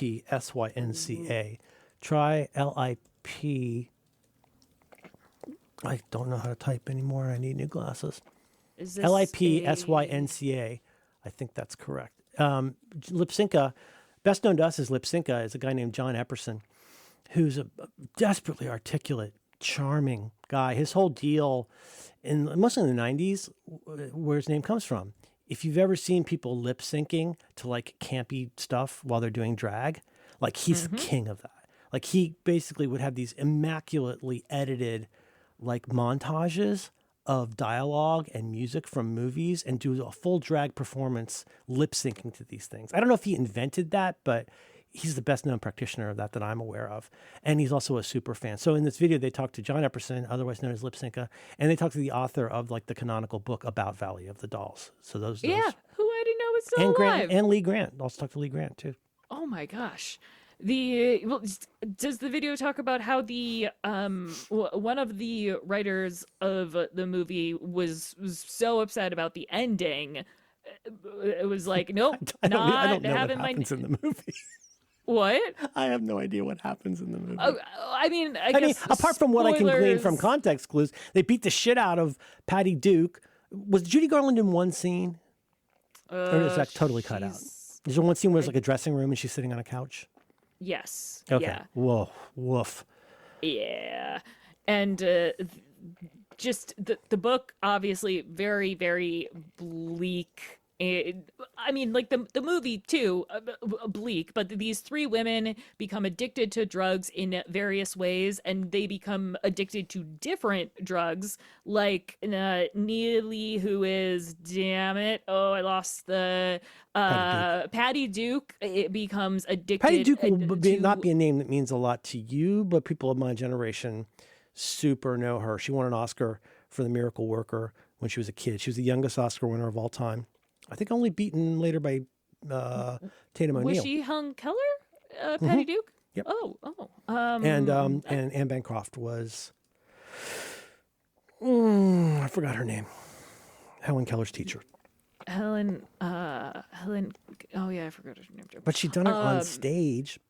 Speaker 3: Try LIP. I don't know how to type anymore. I need new glasses.
Speaker 2: Is this
Speaker 3: LIPSYNCA. I think that's correct. Lip Synca, best known to us as Lip Synca, is a guy named John Epperson, who's a desperately articulate, charming guy. His whole deal, mostly in the 90s, where his name comes from. If you've ever seen people lip syncing to like campy stuff while they're doing drag, like he's the king of that. Like he basically would have these immaculately edited like montages of dialogue and music from movies and do a full drag performance lip syncing to these things. I don't know if he invented that, but he's the best known practitioner of that I'm aware of. And he's also a super fan. So in this video, they talked to John Epperson, otherwise known as Lip Synca, and they talked to the author of like the canonical book about Valley of the Dolls. So those
Speaker 2: who I didn't know was still
Speaker 3: alive.
Speaker 2: Grant,
Speaker 3: and Lee Grant. Also talked to Lee Grant too.
Speaker 2: Oh my gosh. Does the video talk about how the one of the writers of the movie was so upset about the ending? It was like, nope,
Speaker 3: I don't know what
Speaker 2: happens
Speaker 3: in the movie.
Speaker 2: What?
Speaker 3: I have no idea what happens in the movie.
Speaker 2: I mean, I guess
Speaker 3: apart from what I can glean from context clues, they beat the shit out of Patty Duke. Was Judy Garland in one scene? Or is that totally cut out? Is there one scene where it's like a dressing room and she's sitting on a couch?
Speaker 2: Yes.
Speaker 3: Okay.
Speaker 2: Yeah.
Speaker 3: Whoa. Woof.
Speaker 2: Yeah. And just the book, obviously, very, very bleak. I mean, like the movie too, bleak, but these three women become addicted to drugs in various ways, and they become addicted to different drugs. Like Neely, who is, damn it, I lost the Patty Duke. It becomes addicted.
Speaker 3: Patty Duke will not be a name that means a lot to you, but people of my generation super know her. She won an Oscar for The Miracle Worker when she was a kid. She was the youngest Oscar winner of all time. I think only beaten later by Tatum O'Neal.
Speaker 2: Was she Hung Keller, Patty Duke?
Speaker 3: Yep.
Speaker 2: And
Speaker 3: Anne Bancroft was, I forgot her name. Helen Keller's teacher.
Speaker 2: Helen. Oh yeah, I forgot her name too.
Speaker 3: But she'd done it on stage,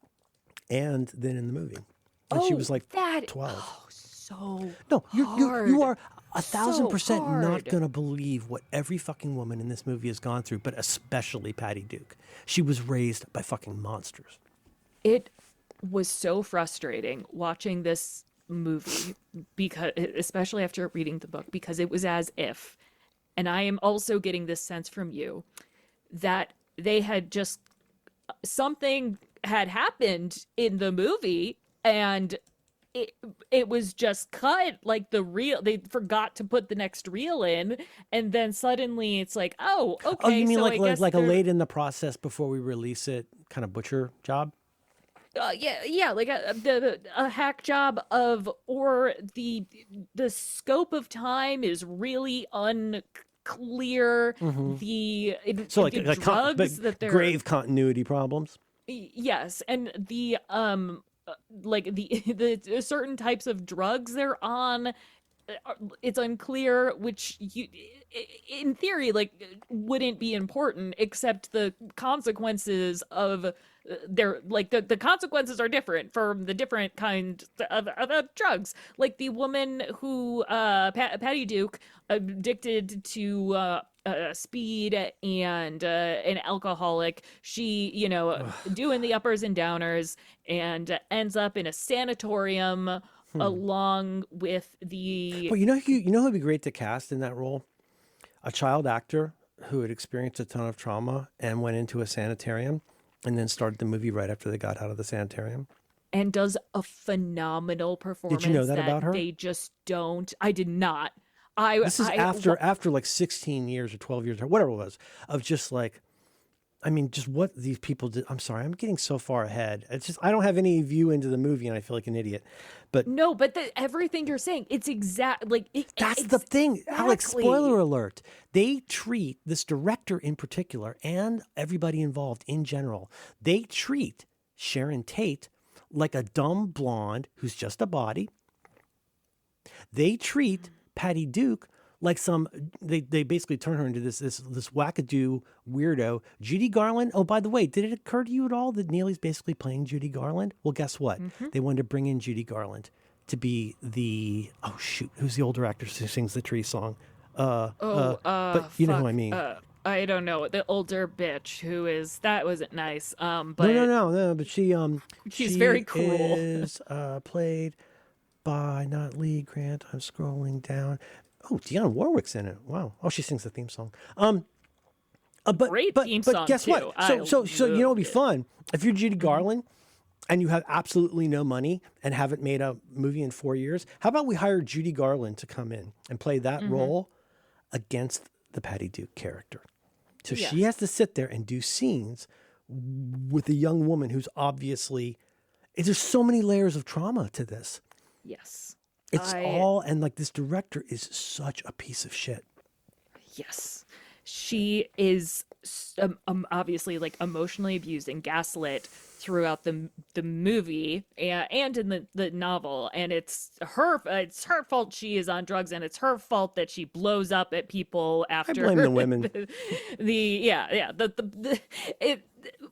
Speaker 3: and then in the movie. And she was like 12.
Speaker 2: Oh, so
Speaker 3: no, you are 1,000% not
Speaker 2: hard.
Speaker 3: going to believe what every fucking woman in this movie has gone through, but especially Patty Duke. She was raised by fucking monsters.
Speaker 2: It was so frustrating watching this movie, because especially after reading the book, because it was as if, and I am also getting this sense from you, that they had just, something had happened in the movie and it was just cut, like the reel, they forgot to put the next reel in, and then suddenly it's like, oh, okay.
Speaker 3: Oh, you mean
Speaker 2: so
Speaker 3: like a late in the process before we release it kind of butcher job?
Speaker 2: Yeah, like a hack job of, or the scope of time is really unclear. The drugs that they're
Speaker 3: grave continuity problems.
Speaker 2: Yes, and the like the certain types of drugs they're on, it's unclear, which in theory, like, wouldn't be important, except the consequences of the consequences are different from the different kind of drugs. Like the woman who Patty Duke, addicted to speed and an alcoholic, she doing the uppers and downers, and ends up in a sanatorium along with the.
Speaker 3: Well, who'd be great to cast in that role? A child actor who had experienced a ton of trauma and went into a sanitarium and then started the movie right after they got out of the sanitarium.
Speaker 2: And does a phenomenal performance.
Speaker 3: Did you know that about her?
Speaker 2: They just don't. I did not.
Speaker 3: This is after like 16 years or 12 years or whatever it was of just like, I mean, just what these people did. I'm sorry, I'm getting so far ahead. It's just, I don't have any view into the movie and I feel like an idiot. But
Speaker 2: no, but everything you're saying, it's
Speaker 3: that's the thing. Alex, spoiler alert. They treat this director in particular and everybody involved in general, they treat Sharon Tate like a dumb blonde who's just a body. They treat Patty Duke like they basically turn her into this wackadoo weirdo. Judy Garland. Oh, by the way, did it occur to you at all that Neely's basically playing Judy Garland? Well, guess what? They wanted to bring in Judy Garland to be who's the older actor who sings the Tree song? But you know who I mean.
Speaker 2: I don't know, the older bitch who is, that wasn't nice. But
Speaker 3: no. But she's
Speaker 2: very cool.
Speaker 3: Is played by not Lee Grant. I'm scrolling down. Oh, Dionne Warwick's in it. Wow. Oh, she sings the theme song.
Speaker 2: Great theme song,
Speaker 3: guess
Speaker 2: too.
Speaker 3: What? So it'd be fun if you're Judy Garland and you have absolutely no money and haven't made a movie in 4 years. How about we hire Judy Garland to come in and play that role against the Patty Duke character? So she has to sit there and do scenes with a young woman who's obviously. There's so many layers of trauma to this.
Speaker 2: Yes.
Speaker 3: It's all, and like this director is such a piece of shit.
Speaker 2: Yes. She is obviously like emotionally abused and gaslit throughout the movie and in the novel, and it's her fault she is on drugs, and it's her fault that she blows up at people after.
Speaker 3: I blame the women.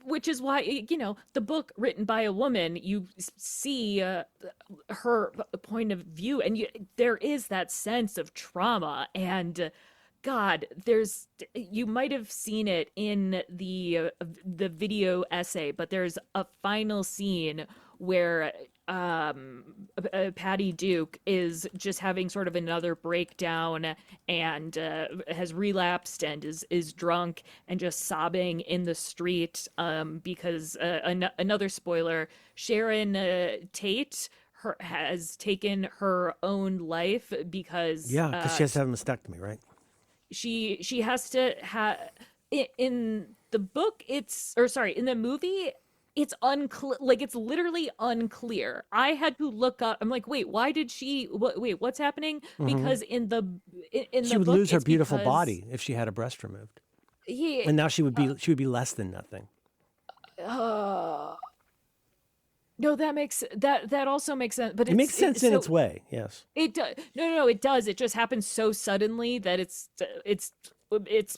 Speaker 2: Which is why, the book written by a woman, you see her point of view, and there is that sense of trauma. And God, you might have seen it in the video essay, but there's a final scene where Patty Duke is just having sort of another breakdown and has relapsed and is drunk and just sobbing in the street because another spoiler, Sharon Tate has taken her own life because
Speaker 3: she has to have a mastectomy, right?
Speaker 2: She has to have in the book in the movie it's unclear, like it's literally unclear. I had to look up. I'm like, wait, why did she? What's happening? Because in the
Speaker 3: she would lose her beautiful body if she had a breast removed. And now she would be less than nothing.
Speaker 2: No, that also makes sense. But
Speaker 3: it makes sense in its way. Yes,
Speaker 2: it does. No, it does. It just happens so suddenly that it's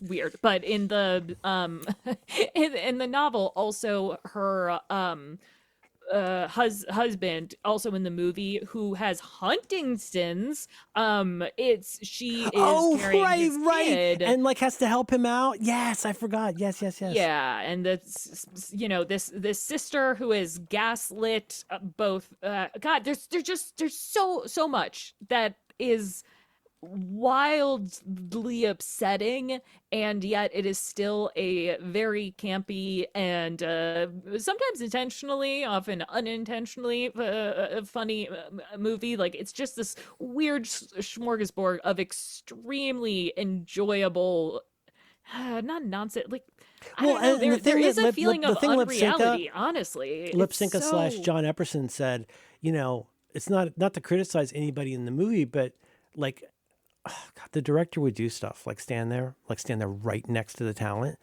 Speaker 2: weird. But in the in the novel, also her husband, also in the movie, who has Huntington's, she is carrying his kid.
Speaker 3: And like has to help him out. Yes, I forgot. Yes.
Speaker 2: Yeah, and this sister who is gaslit both. God, there's so much that is wildly upsetting, and yet it is still a very campy and sometimes intentionally, often unintentionally funny movie. Like, it's just this weird smorgasbord of extremely enjoyable not nonsense, like, I don't know, there is a feeling of unreality, honestly.
Speaker 3: Lipsinka / John Epperson said, it's not to criticize anybody in the movie, but like, God, the director would do stuff like stand there right next to the talent.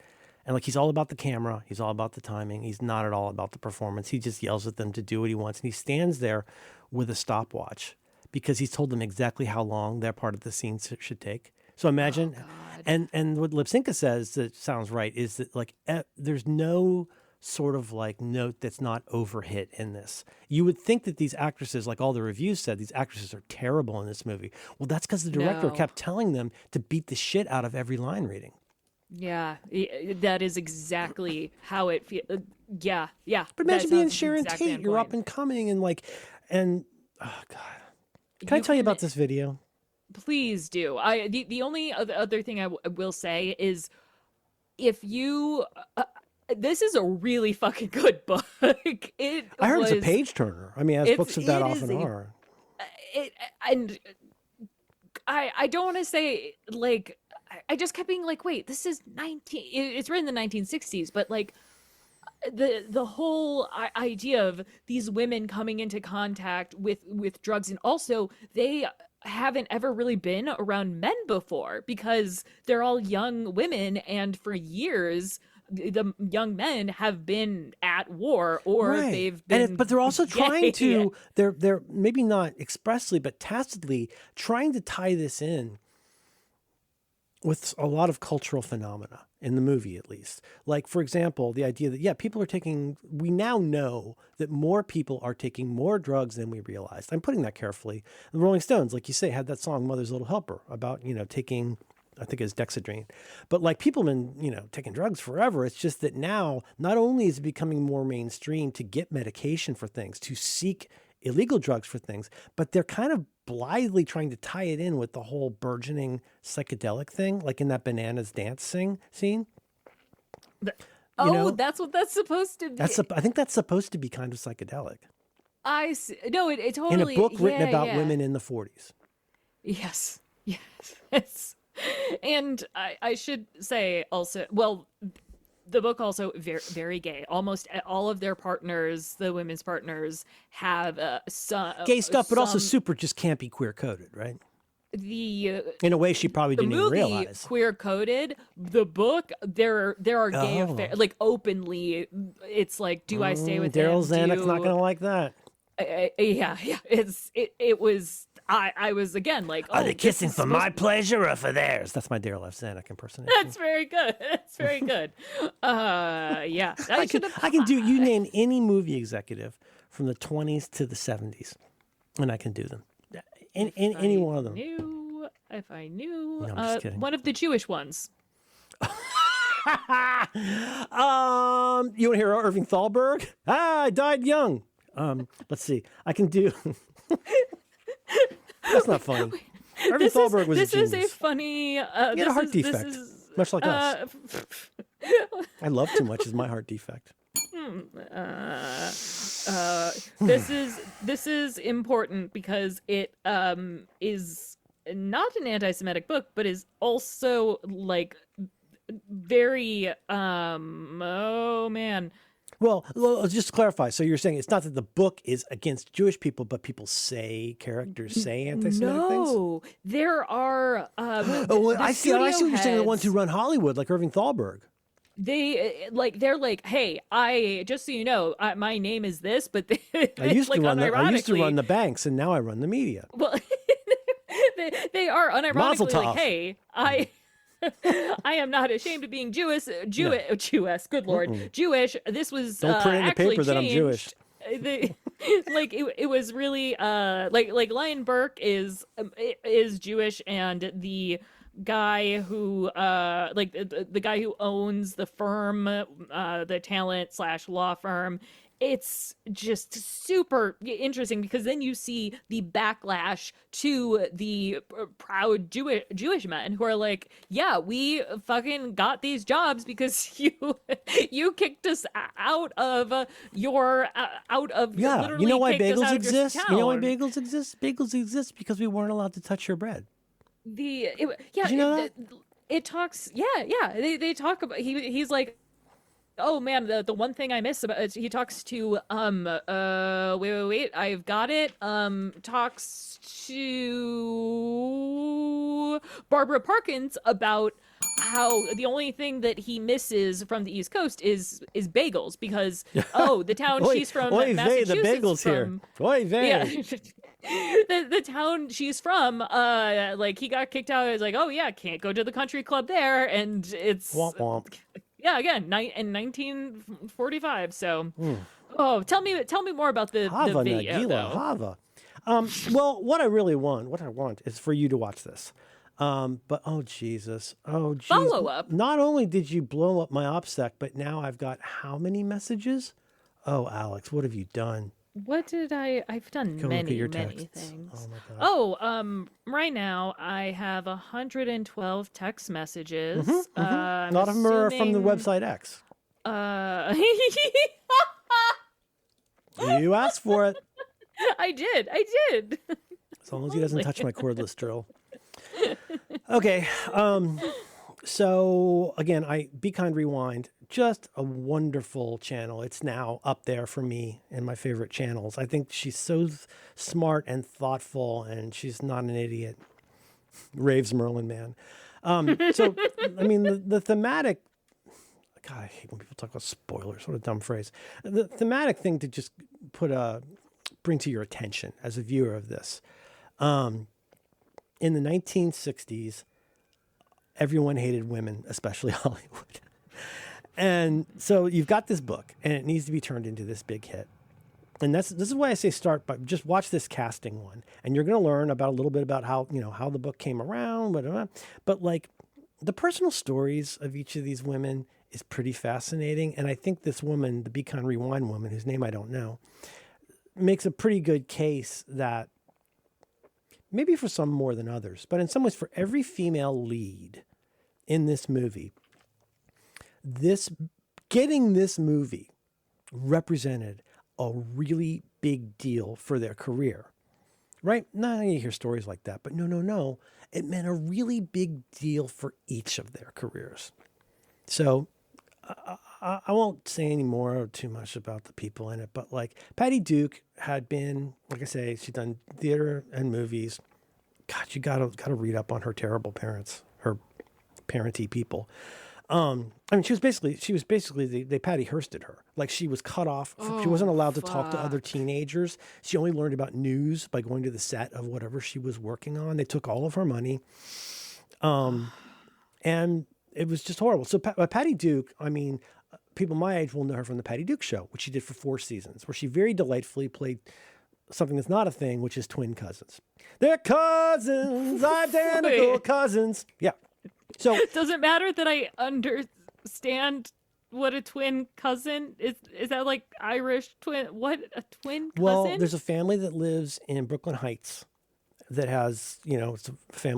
Speaker 3: And like, he's all about the camera. He's all about the timing. He's not at all about the performance. He just yells at them to do what he wants. And he stands there with a stopwatch because he's told them exactly how long their part of the scene should take. So imagine, and what Lipsinka says that sounds right is that like there's no sort of like note that's not overhit in this. You would think that these actresses, like all the reviews said, these actresses are terrible in this movie. Well, that's because the director kept telling them to beat the shit out of every line reading.
Speaker 2: Yeah, that is exactly how it feels. Yeah.
Speaker 3: But imagine being Sharon Tate, you're up and coming, and oh God. Can I tell you about this video?
Speaker 2: Please do. The only other thing I will say is, if you, this is a really fucking good book. I
Speaker 3: heard it's a page turner. I mean, as books of that often are.
Speaker 2: And I don't want to say like. I just kept being like, wait, this is it's written in the 1960s, but like the whole idea of these women coming into contact with drugs, and also they haven't ever really been around men before because they're all young women, and for years the young men have been at war or they've been
Speaker 3: but they're also trying to they're maybe not expressly but tacitly trying to tie this in with a lot of cultural phenomena in the movie, at least. Like, for example, the idea that, we now know that more people are taking more drugs than we realized. I'm putting that carefully. The Rolling Stones, like you say, had that song, Mother's Little Helper, about, taking, I think it's dexedrine. But like people have been, taking drugs forever. It's just that now, not only is it becoming more mainstream to get medication for things, to seek illegal drugs for things, but they're kind of blithely trying to tie it in with the whole burgeoning psychedelic thing, like in that Bananas dance scene.
Speaker 2: That's what that's supposed to be.
Speaker 3: I think that's supposed to be kind of psychedelic.
Speaker 2: I see. No, it totally.
Speaker 3: In a book written about women in the 40s.
Speaker 2: Yes. And I should say also, well, the book also very, very gay. Almost all of their partners, the women's partners, have some
Speaker 3: gay stuff, but also super just can't be queer coded, right? In a way she probably didn't even realize.
Speaker 2: Queer coded. The book, there are gay affairs, like openly. It's like, do I stay with
Speaker 3: Daryl Zanuck's not gonna like that.
Speaker 2: Yeah. It was. I was again like,
Speaker 3: are they kissing for my pleasure or for theirs? That's my Daryl F. Zanuck impersonation.
Speaker 2: That's very good. Yeah.
Speaker 3: I can do. You name any movie executive from the 20s to the 70s, and I can do them. Any one of them.
Speaker 2: If I knew,
Speaker 3: no, I'm just kidding.
Speaker 2: One of the Jewish ones.
Speaker 3: You want to hear Irving Thalberg? I died young. Let's see. I can do. That's not funny. Irving Thalberg was a genius.
Speaker 2: This is a funny.
Speaker 3: He had a heart defect, much like us. I love too much is my heart defect.
Speaker 2: This is important because it is not an anti-Semitic book, but is also like very oh man.
Speaker 3: Well, just to clarify, so you're saying it's not that the book is against Jewish people, but characters say anti-Semitic things?
Speaker 2: No, there are.
Speaker 3: I see what you're saying. The ones who run Hollywood, like Irving Thalberg.
Speaker 2: They're like, hey, I just so you know, my name is this, but
Speaker 3: I used to run the banks, and now I run the media.
Speaker 2: Well, they are unironically like, hey, I am not ashamed of being Jewish. Good Lord, Jewish. This was
Speaker 3: don't print in the paper that I'm Jewish.
Speaker 2: It was really like Lion Burke is Jewish, and the guy who the guy who owns the firm, the talent / law firm. It's just super interesting because then you see the backlash to the proud Jewish men who are like, yeah, we fucking got these jobs because you kicked us out of
Speaker 3: yeah. You know why bagels exist? You know why bagels exist? Bagels exist because we weren't allowed to touch your bread.
Speaker 2: Did you know that? It talks. Yeah. They talk about. He's like, oh man, the one thing I miss about it, he talks to wait, I've got it. Talks to Barbara Parkins about how the only thing that he misses from the East Coast is bagels because the town she's from, Massachusetts,
Speaker 3: the bagels here. Oy vey.
Speaker 2: Yeah. the town she's from, like he got kicked out. It's like, oh yeah, can't go to the country club there, and it's
Speaker 3: womp womp.
Speaker 2: Yeah, again, in 1945. So, oh, tell me more about the
Speaker 3: Hava
Speaker 2: video.
Speaker 3: Nagila, Hava. Well, what I want is for you to watch this. But oh Jesus.
Speaker 2: Follow up.
Speaker 3: Not only did you blow up my OPSEC, but now I've got how many messages? Oh, Alex, what have you done?
Speaker 2: What did I've done
Speaker 3: Go
Speaker 2: many,
Speaker 3: look at your
Speaker 2: many
Speaker 3: texts.
Speaker 2: things.
Speaker 3: Oh my God.
Speaker 2: Oh, right now I have 112 text messages.
Speaker 3: A lot of them are from the website X. You asked for it.
Speaker 2: I did.
Speaker 3: As long as he doesn't touch my cordless drill. Okay. So again, Be Kind Rewind, just a wonderful channel. It's now up there for me in my favorite channels. I think she's so smart and thoughtful, and she's not an idiot. Raves Merlin, man. So, I mean, the thematic, God, I hate when people talk about spoilers. What a dumb phrase. The thematic thing to just bring to your attention as a viewer of this. In the 1960s, everyone hated women, especially Hollywood. And so you've got this book, and it needs to be turned into this big hit. And this is why I say start by just watch this casting one, and you're going to learn about a little bit about how the book came around, but like the personal stories of each of these women is pretty fascinating. And I think this woman, the Be Kind Rewind woman, whose name I don't know, makes a pretty good case that maybe for some more than others, but in some ways for every female lead in this movie, getting this movie represented a really big deal for their career, right? Not you hear stories like that, but no. It meant a really big deal for each of their careers. So I won't say any more or too much about the people in it, but like Patty Duke had been, like I say, she'd done theater and movies. God, you gotta read up on her terrible parents, her parenty people. I mean, she was basically they Patty Hursted her. Like she was cut off. She wasn't allowed to talk to other teenagers. She only learned about news by going to the set of whatever she was working on. They took all of her money. And it was just horrible. So Patty Duke, I mean, people my age will know her from the Patty Duke Show, which she did for 4 seasons, where she very delightfully played something that's not a thing, which is twin cousins. They're cousins, identical cousins. Yeah. So
Speaker 2: does it matter that I understand what a twin cousin is? Is that like Irish twin? What, a twin cousin?
Speaker 3: Well, there's a family that lives in Brooklyn Heights that has, it's a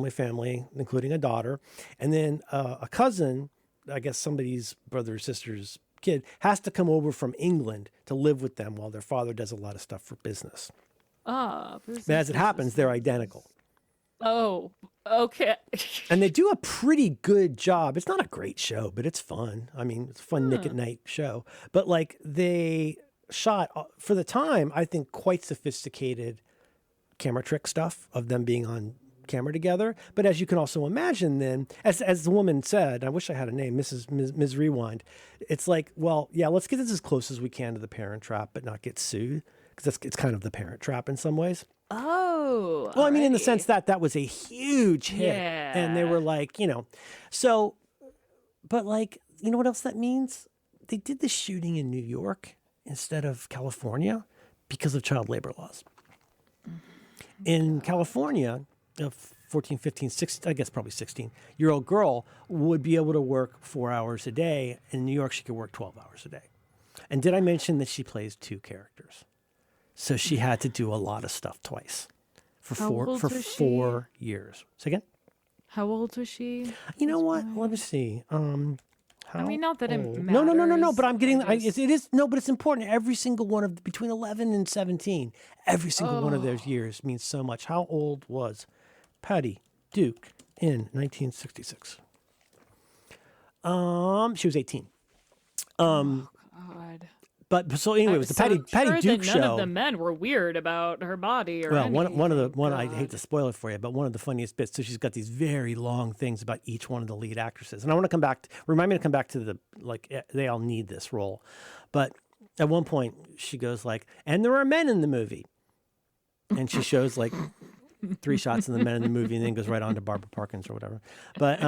Speaker 3: family, including a daughter. And then a cousin, I guess somebody's brother or sister's kid, has to come over from England to live with them while their father does a lot of stuff for business. But as it happens, they're identical.
Speaker 2: Oh, okay.
Speaker 3: And they do a pretty good job. It's not a great show, but it's fun. I mean, it's a fun Nick at Night show. But like they shot, for the time, I think quite sophisticated camera trick stuff of them being on camera together. But as you can also imagine then, as the woman said, I wish I had a name, Ms. Rewind, it's like, well, yeah, let's get this as close as we can to the Parent Trap, but not get sued. Because it's kind of the Parent Trap in some ways.
Speaker 2: Oh.
Speaker 3: Well, I mean, in the sense that was a huge hit.
Speaker 2: Yeah.
Speaker 3: And they were like, so, but like, you know what else that means? They did the shooting in New York instead of California because of child labor laws. In California, a 14, 15, 16, I guess probably 16-year-old girl would be able to work 4 hours a day. In New York, she could work 12 hours a day. And did I mention that she plays 2 characters? So she had to do a lot of stuff twice for 4 years. Say again?
Speaker 2: How old was she?
Speaker 3: You know what? Let me see.
Speaker 2: I mean, not that it matters.
Speaker 3: No. But I'm getting. But it's important. Every single one of between 11 and 17, every single one of those years means so much. How old was Patty Duke in 1966? She was 18.
Speaker 2: God.
Speaker 3: But so anyway, it was the Patty Duke show.
Speaker 2: None of the men were weird about her body or
Speaker 3: anything.
Speaker 2: God.
Speaker 3: I hate to spoil it for you, but one of the funniest bits. So she's got these very long things about each one of the lead actresses, and I want to come back. Remind me to come back to they all need this role, but at one point she goes like, "And there are men in the movie." and she shows like 3 shots of the men in the movie and then goes right on to Barbara Parkins or whatever. But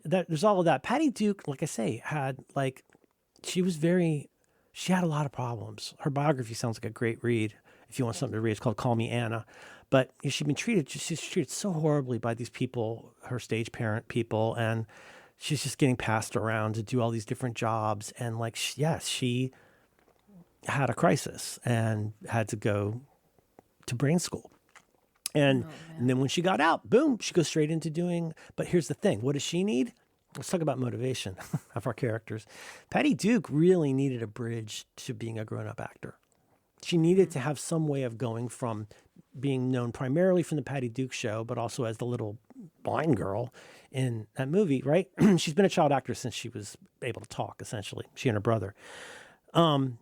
Speaker 3: there's all of that. Patty Duke, like I say, had like, she had a lot of problems. Her biography sounds like a great read. If you want something to read, it's called Call Me Anna. But she's treated so horribly by these people, her stage parent people, and she's just getting passed around to do all these different jobs. And like, she had a crisis and had to go to brain school. And then when she got out, boom, she goes straight into doing. But here's the thing. What does she need? Let's talk about motivation of our characters. Patty Duke really needed a bridge to being a grown-up actor. She needed to have some way of going from being known primarily from the Patty Duke show, but also as the little blind girl in that movie, right? She's been a child actor since she was able to talk, essentially, she and her brother.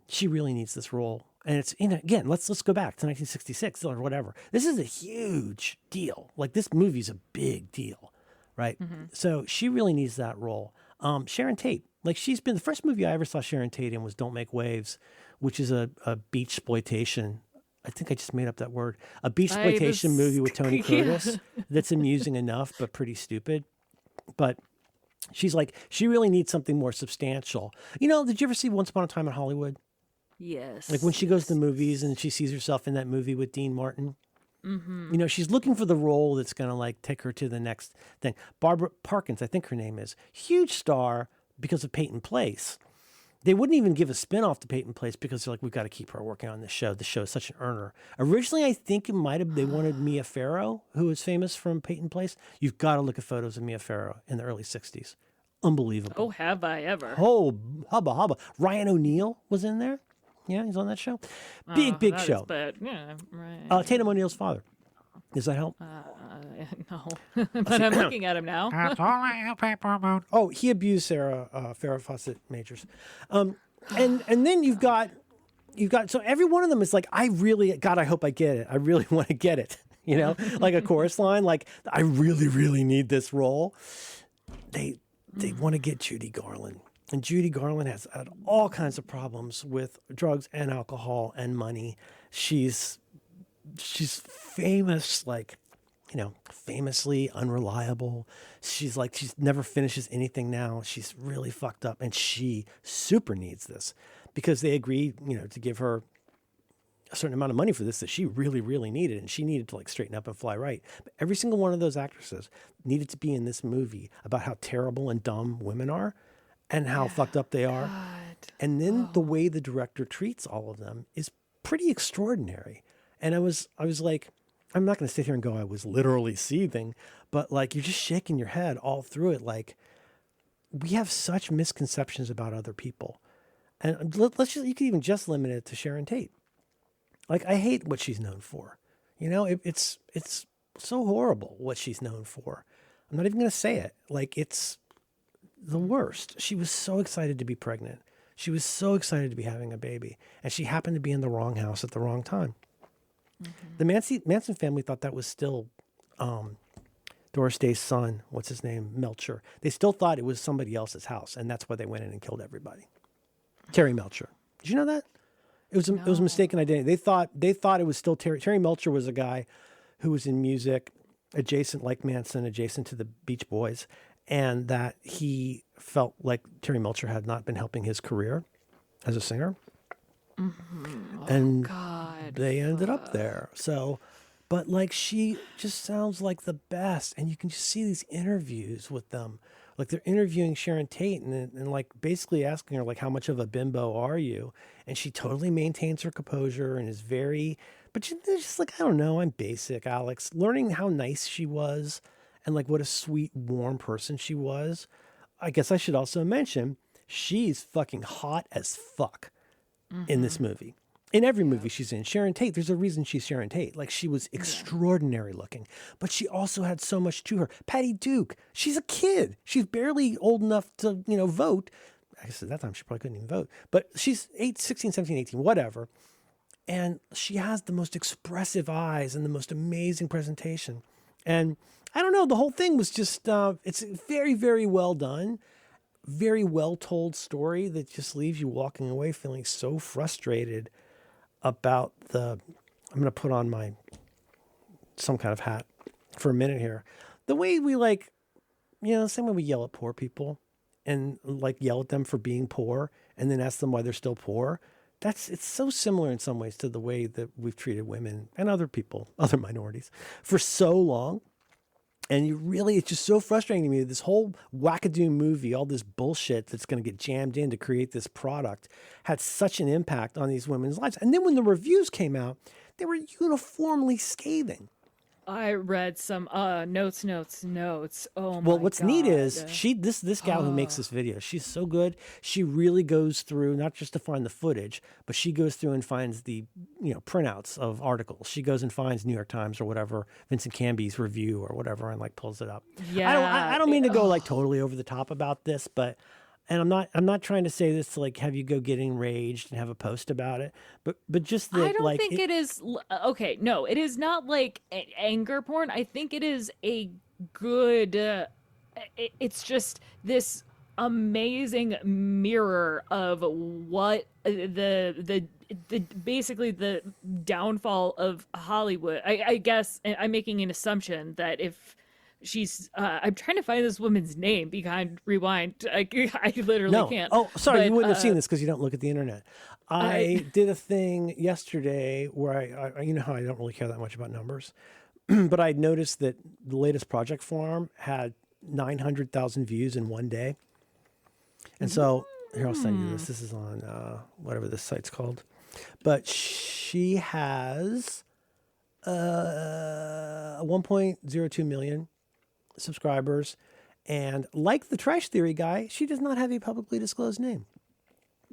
Speaker 3: She really needs this role. And it's, again, let's go back to 1966 or whatever. This is a huge deal. Like, this movie's a big deal, right? Mm-hmm. So she really needs that role. Sharon Tate, like, she's been, the first movie I ever saw Sharon Tate in was Don't Make Waves, which is a beach exploitation. I think I just made up that word. A beach exploitation movie with Tony Curtis that's amusing enough, but pretty stupid. But she's like, she really needs something more substantial. Did you ever see Once Upon a Time in Hollywood?
Speaker 2: Yes.
Speaker 3: Like when she goes to the movies and she sees herself in that movie with Dean Martin. Mm-hmm. She's looking for the role that's going to like take her to the next thing. Barbara Parkins, I think her name is, huge star because of Peyton Place. They wouldn't even give a spinoff to Peyton Place because they're like, we've got to keep her working on this show. The show is such an earner. Originally, I think they wanted Mia Farrow, who was famous from Peyton Place. You've got to look at photos of Mia Farrow in the early 60s. Unbelievable.
Speaker 2: Oh, have I ever?
Speaker 3: Oh, hubba. Ryan O'Neal was in there. Yeah, he's on that show. Big show.
Speaker 2: But yeah, right.
Speaker 3: Tatum O'Neal's father. Does that help?
Speaker 2: No, but I'm looking at him now.
Speaker 4: That's all I have, Paper Moon.
Speaker 3: Oh, he abused Farrah Fawcett Majors. And then you've got so every one of them is like, I hope I get it. I really want to get it. Like a chorus line, like, I really, really need this role. They want to get Judy Garland. And Judy Garland has had all kinds of problems with drugs and alcohol and money. She's famous, like, famously unreliable. She's never finishes anything now. She's really fucked up, and she super needs this because they agreed, to give her a certain amount of money for this that she really, really needed, and she needed to like straighten up and fly right. But every single one of those actresses needed to be in this movie about how terrible and dumb women are and how fucked up they are. God. And then the way the director treats all of them is pretty extraordinary. And I was like, I'm not going to sit here and go, I was literally seething, but like, you're just shaking your head all through it. Like, we have such misconceptions about other people. And you could even just limit it to Sharon Tate. Like, I hate what she's known for. It's so horrible what she's known for. I'm not even going to say it. Like, it's the worst. She was so excited to be pregnant. She was so excited to be having a baby. And she happened to be in the wrong house at the wrong time. Mm-hmm. The Manson family thought that was still Doris Day's son, what's his name, Melcher. They still thought it was somebody else's house, and that's why they went in and killed everybody. Terry Melcher. Did you know that? It was a mistaken identity. They thought it was still Terry. Terry Melcher was a guy who was in music adjacent, like Manson, adjacent to the Beach Boys, and that he felt like Terry Melcher had not been helping his career as a singer. Mm-hmm. And God, they ended up there. So, but like, she just sounds like the best. And you can just see these interviews with them. Like, they're interviewing Sharon Tate and like basically asking her, like, how much of a bimbo are you? And she totally maintains her composure and is but she's just like, I don't know, I'm basic, Alex. Learning how nice she was and like what a sweet, warm person she was. I guess I should also mention, she's fucking hot as fuck. Mm-hmm. In this movie. In every movie she's in. Sharon Tate, there's a reason she's Sharon Tate. Like, she was extraordinary looking, but she also had so much to her. Patty Duke, she's a kid. She's barely old enough to, vote. I guess at that time she probably couldn't even vote. But she's 16, 17, 18, whatever. And she has the most expressive eyes and the most amazing presentation. And I don't know, the whole thing was just, it's very, very well done. Very well told story that just leaves you walking away feeling so frustrated about I'm going to put on my some kind of hat for a minute here. The way we the same way we yell at poor people and yell at them for being poor and then ask them why they're still poor. It's so similar in some ways to the way that we've treated women and other people, other minorities for so long. And it's just so frustrating to me. This whole wackadoo movie, all this bullshit that's going to get jammed in to create this product had such an impact on these women's lives. And then when the reviews came out, they were uniformly scathing.
Speaker 2: I read some notes. Oh my god.
Speaker 3: Well, what's neat is this gal who makes this video, she's so good. She really goes through not just to find the footage, but she goes through and finds the printouts of articles. She goes and finds New York Times or whatever, Vincent Canby's review or whatever, and pulls it up.
Speaker 2: Yeah.
Speaker 3: I don't mean to go totally over the top about this, but and I'm not trying to say this to have you go get enraged and have a post about it, but just that
Speaker 2: I don't think it is okay. No, it is not anger porn. I think it is a good. It's just this amazing mirror of what the basically the downfall of Hollywood. I guess I'm making an assumption that if she's I'm trying to find this woman's name behind rewind. I literally can't.
Speaker 3: Oh, sorry, you wouldn't have seen this because you don't look at the internet. I did a thing yesterday where I how I don't really care that much about numbers, but I noticed that the latest Project Farm had 900,000 views in one day. And so here, I'll send you this. This is on whatever this site's called. But she has 1.02 million subscribers, and like the Trash Theory guy, she does not have a publicly disclosed name.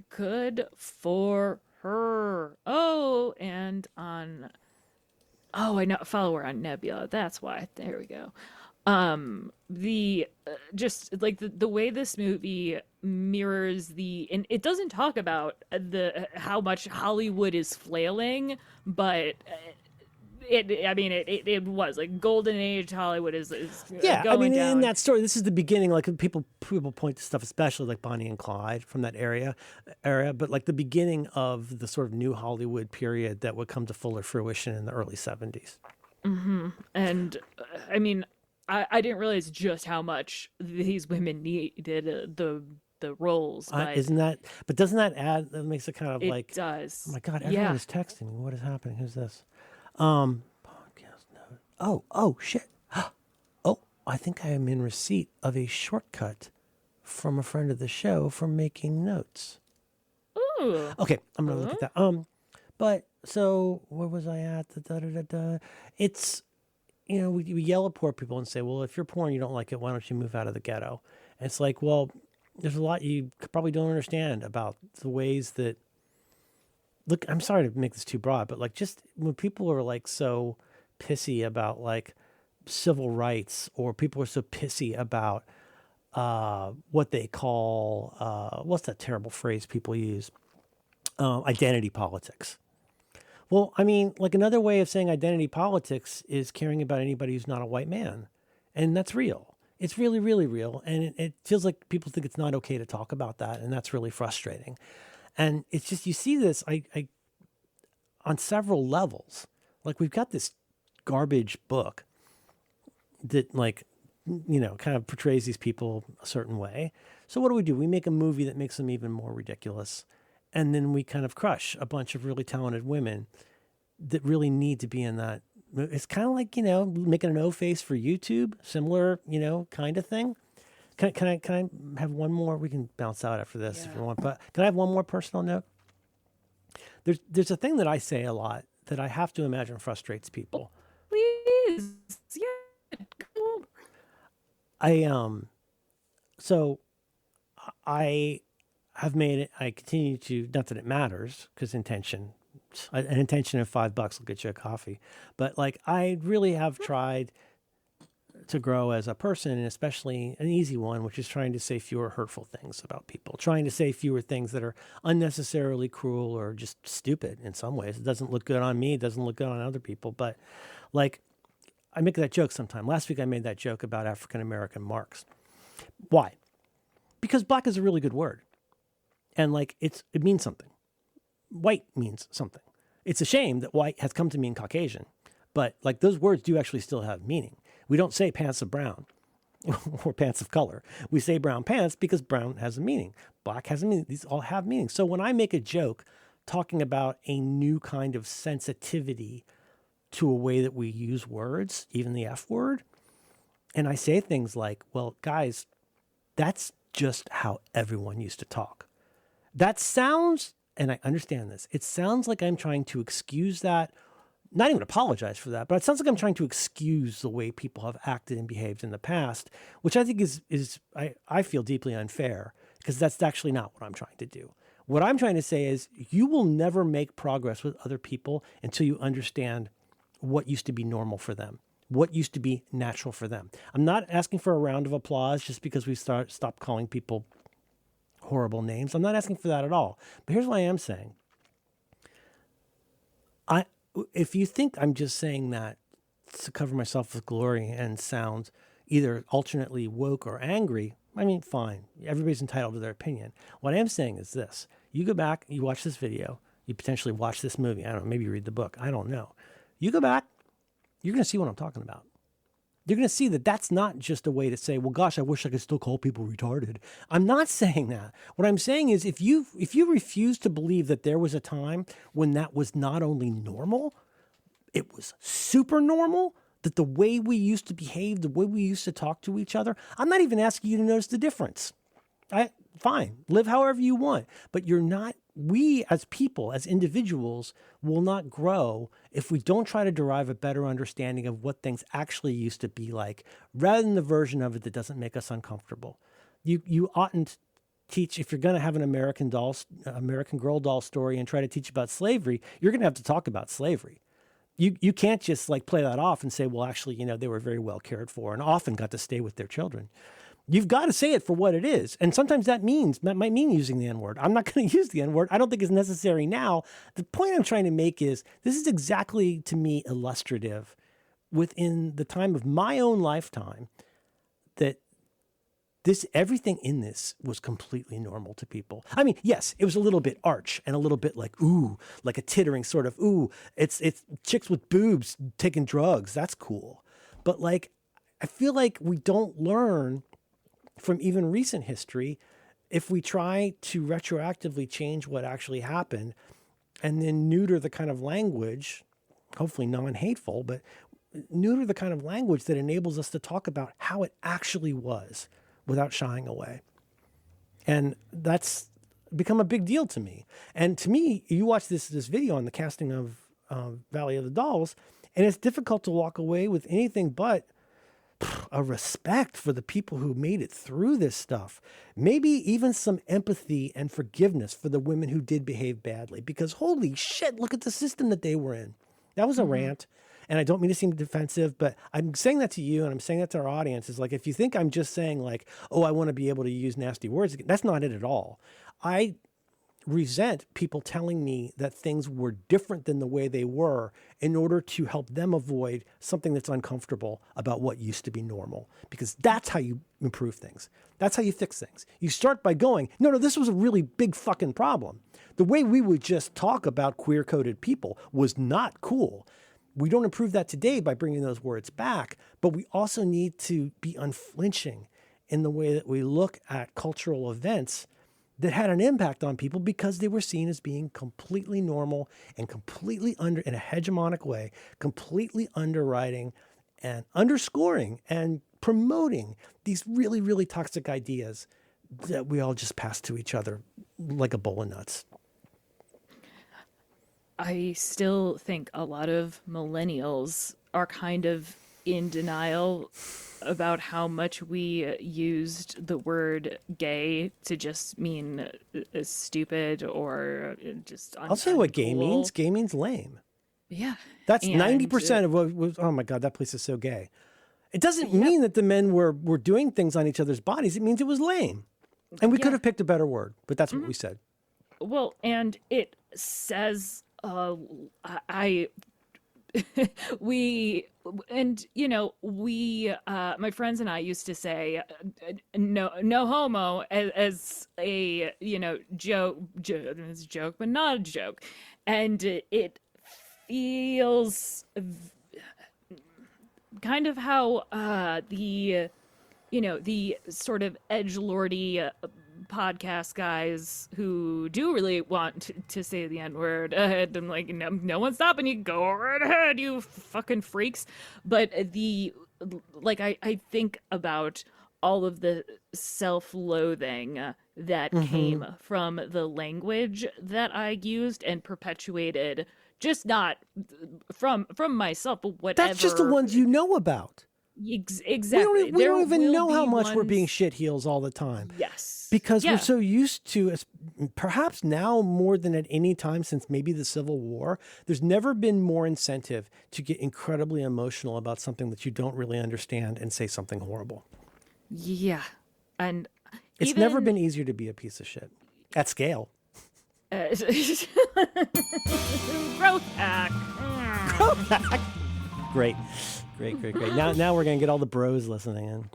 Speaker 2: Good for her. Oh, and I know, follow her on Nebula. That's why. There we go. The just the way this movie mirrors and it doesn't talk about how much Hollywood is flailing, but it was golden age Hollywood is going down.
Speaker 3: In that story, this is the beginning. People point to stuff, especially Bonnie and Clyde from that area, but the beginning of the sort of new Hollywood period that would come to fuller fruition in the early 70s.
Speaker 2: Mm-hmm. And I didn't realize just how much these women needed the roles.
Speaker 3: Doesn't that add? That makes it kind of
Speaker 2: it does.
Speaker 3: Oh my God! Everyone is texting me. What is happening? Who's this? Podcast note. Oh shit. Oh, I think I am in receipt of a shortcut from a friend of the show for making notes.
Speaker 2: Ooh.
Speaker 3: Okay, I'm gonna look at that. But so where was I at? It's we yell at poor people and say, well, if you're poor and you don't like it, why don't you move out of the ghetto? And it's well, there's a lot you probably don't understand about the ways that. Look, I'm sorry to make this too broad, but just when people are so pissy about civil rights, or people are so pissy about what they call what's that terrible phrase people use? Identity politics. Well, another way of saying identity politics is caring about anybody who's not a white man, and that's real. It's really, really real, and it feels like people think it's not okay to talk about that, and that's really frustrating. And it's just, you see this I on several levels. We've got this garbage book that kind of portrays these people a certain way. So what do? We make a movie that makes them even more ridiculous. And then we kind of crush a bunch of really talented women that really need to be in that. It's kind of making an O face for YouTube, similar, kind of thing. Can I have one more? We can bounce out after this if you want. But can I have one more personal note? There's a thing that I say a lot that I have to imagine frustrates people.
Speaker 2: Please, yeah. Cool.
Speaker 3: So I have made it. I continue to, not that it matters, because an intention of $5 will get you a coffee. But I really have tried to grow as a person, and especially an easy one, which is trying to say fewer hurtful things about people, trying to say fewer things that are unnecessarily cruel or just stupid in some ways. It doesn't look good on me. It doesn't look good on other people. But I make that joke sometime. Last week I made that joke about African-American marks. Why? Because black is a really good word. And it means something. White means something. It's a shame that white has come to mean Caucasian. But like those words do actually still have meaning. We don't say pants of brown or pants of color. We say brown pants because brown has a meaning. Black has a meaning. These all have meaning. So when I make a joke talking about a new kind of sensitivity to a way that we use words, even the F word, and I say things like, well, guys, that's just how everyone used to talk. That sounds, and I understand this, it sounds like I'm trying to excuse that, not even apologize for that, but it sounds like I'm trying to excuse the way people have acted and behaved in the past, which I think I feel deeply unfair, because that's actually not what I'm trying to do. What I'm trying to say is you will never make progress with other people until you understand what used to be normal for them, what used to be natural for them. I'm not asking for a round of applause just because we stopped calling people horrible names. I'm not asking for that at all. But here's what I am saying. If you think I'm just saying that to cover myself with glory and sound either alternately woke or angry, I mean, fine. Everybody's entitled to their opinion. What I am saying is this. You go back, you watch this video, you potentially watch this movie. I don't know, maybe you read the book. I don't know. You go back, you're going to see what I'm talking about. You're going to see that that's not just a way to say, well, gosh, I wish I could still call people retarded. I'm not saying that. What I'm saying is if you refuse to believe that there was a time when that was not only normal, it was super normal, that the way we used to behave, the way we used to talk to each other, I'm not even asking you to notice the difference. Fine, live however you want, but we as people, as individuals, will not grow if we don't try to derive a better understanding of what things actually used to be like, rather than the version of it that doesn't make us uncomfortable. You oughtn't teach, if you're going to have an American Girl doll story and try to teach about slavery, you're going to have to talk about slavery. You can't just like play that off and say, well, actually, they were very well cared for and often got to stay with their children. You've got to say it for what it is. And sometimes that might mean using the N-word. I'm not going to use the N-word. I don't think it's necessary now. The point I'm trying to make is this is exactly, to me, illustrative within the time of my own lifetime that everything in this was completely normal to people. I mean, yes, it was a little bit arch and a little bit like, ooh, like a tittering sort of, ooh, it's chicks with boobs taking drugs. That's cool. But like, I feel like we don't learn from even recent history if we try to retroactively change what actually happened and then neuter the kind of language, hopefully non-hateful, but neuter the kind of language that enables us to talk about how it actually was without shying away. And that's become a big deal to me. And to me, you watch this video on the casting of Valley of the Dolls, and it's difficult to walk away with anything but a respect for the people who made it through this stuff. Maybe even some empathy and forgiveness for the women who did behave badly, because holy shit, look at the system that they were in. That was a rant. And I don't mean to seem defensive, but I'm saying that to you and I'm saying that to our audience is like, if you think I'm just saying like, oh, I want to be able to use nasty words, that's not it at all. I resent people telling me that things were different than the way they were in order to help them avoid something that's uncomfortable about what used to be normal, because that's how you improve things. That's how you fix things. You start by going, no, this was a really big fucking problem. The way we would just talk about queer-coded people was not cool. We don't improve that today by bringing those words back, but we also need to be unflinching in the way that we look at cultural events that had an impact on people because they were seen as being completely normal and completely in a hegemonic way, completely underwriting and underscoring and promoting these really, really toxic ideas that we all just pass to each other like a bowl of nuts.
Speaker 2: I still think a lot of millennials are kind of in denial about how much we used the word gay to just mean stupid or just
Speaker 3: I'll say what gay means. Gay means lame.
Speaker 2: Yeah.
Speaker 3: That's 90% of what was, oh my God, that place is so gay. It doesn't mean that the men were doing things on each other's bodies. It means it was lame. And we could have picked a better word, but that's what we said.
Speaker 2: Well, and it says, we my friends and I used to say no homo as a joke, it's a joke but not a joke, and it feels kind of how the sort of edgelordy podcast guys who do really want to say the N-word, I'm like, no one's stopping you. Go right ahead, you fucking freaks. But I think about all of the self-loathing that came from the language that I used and perpetuated, just not from myself, but whatever.
Speaker 3: That's just the ones you know about.
Speaker 2: Exactly.
Speaker 3: We don't even know how much we're being shitheels all the time.
Speaker 2: Yes.
Speaker 3: Because we're so used to, perhaps now more than at any time since maybe the Civil War, there's never been more incentive to get incredibly emotional about something that you don't really understand and say something horrible.
Speaker 2: Yeah. And
Speaker 3: it's never been easier to be a piece of shit at scale.
Speaker 2: Growth hack.
Speaker 3: Growth hack. Great. Now we're going to get all the bros listening in.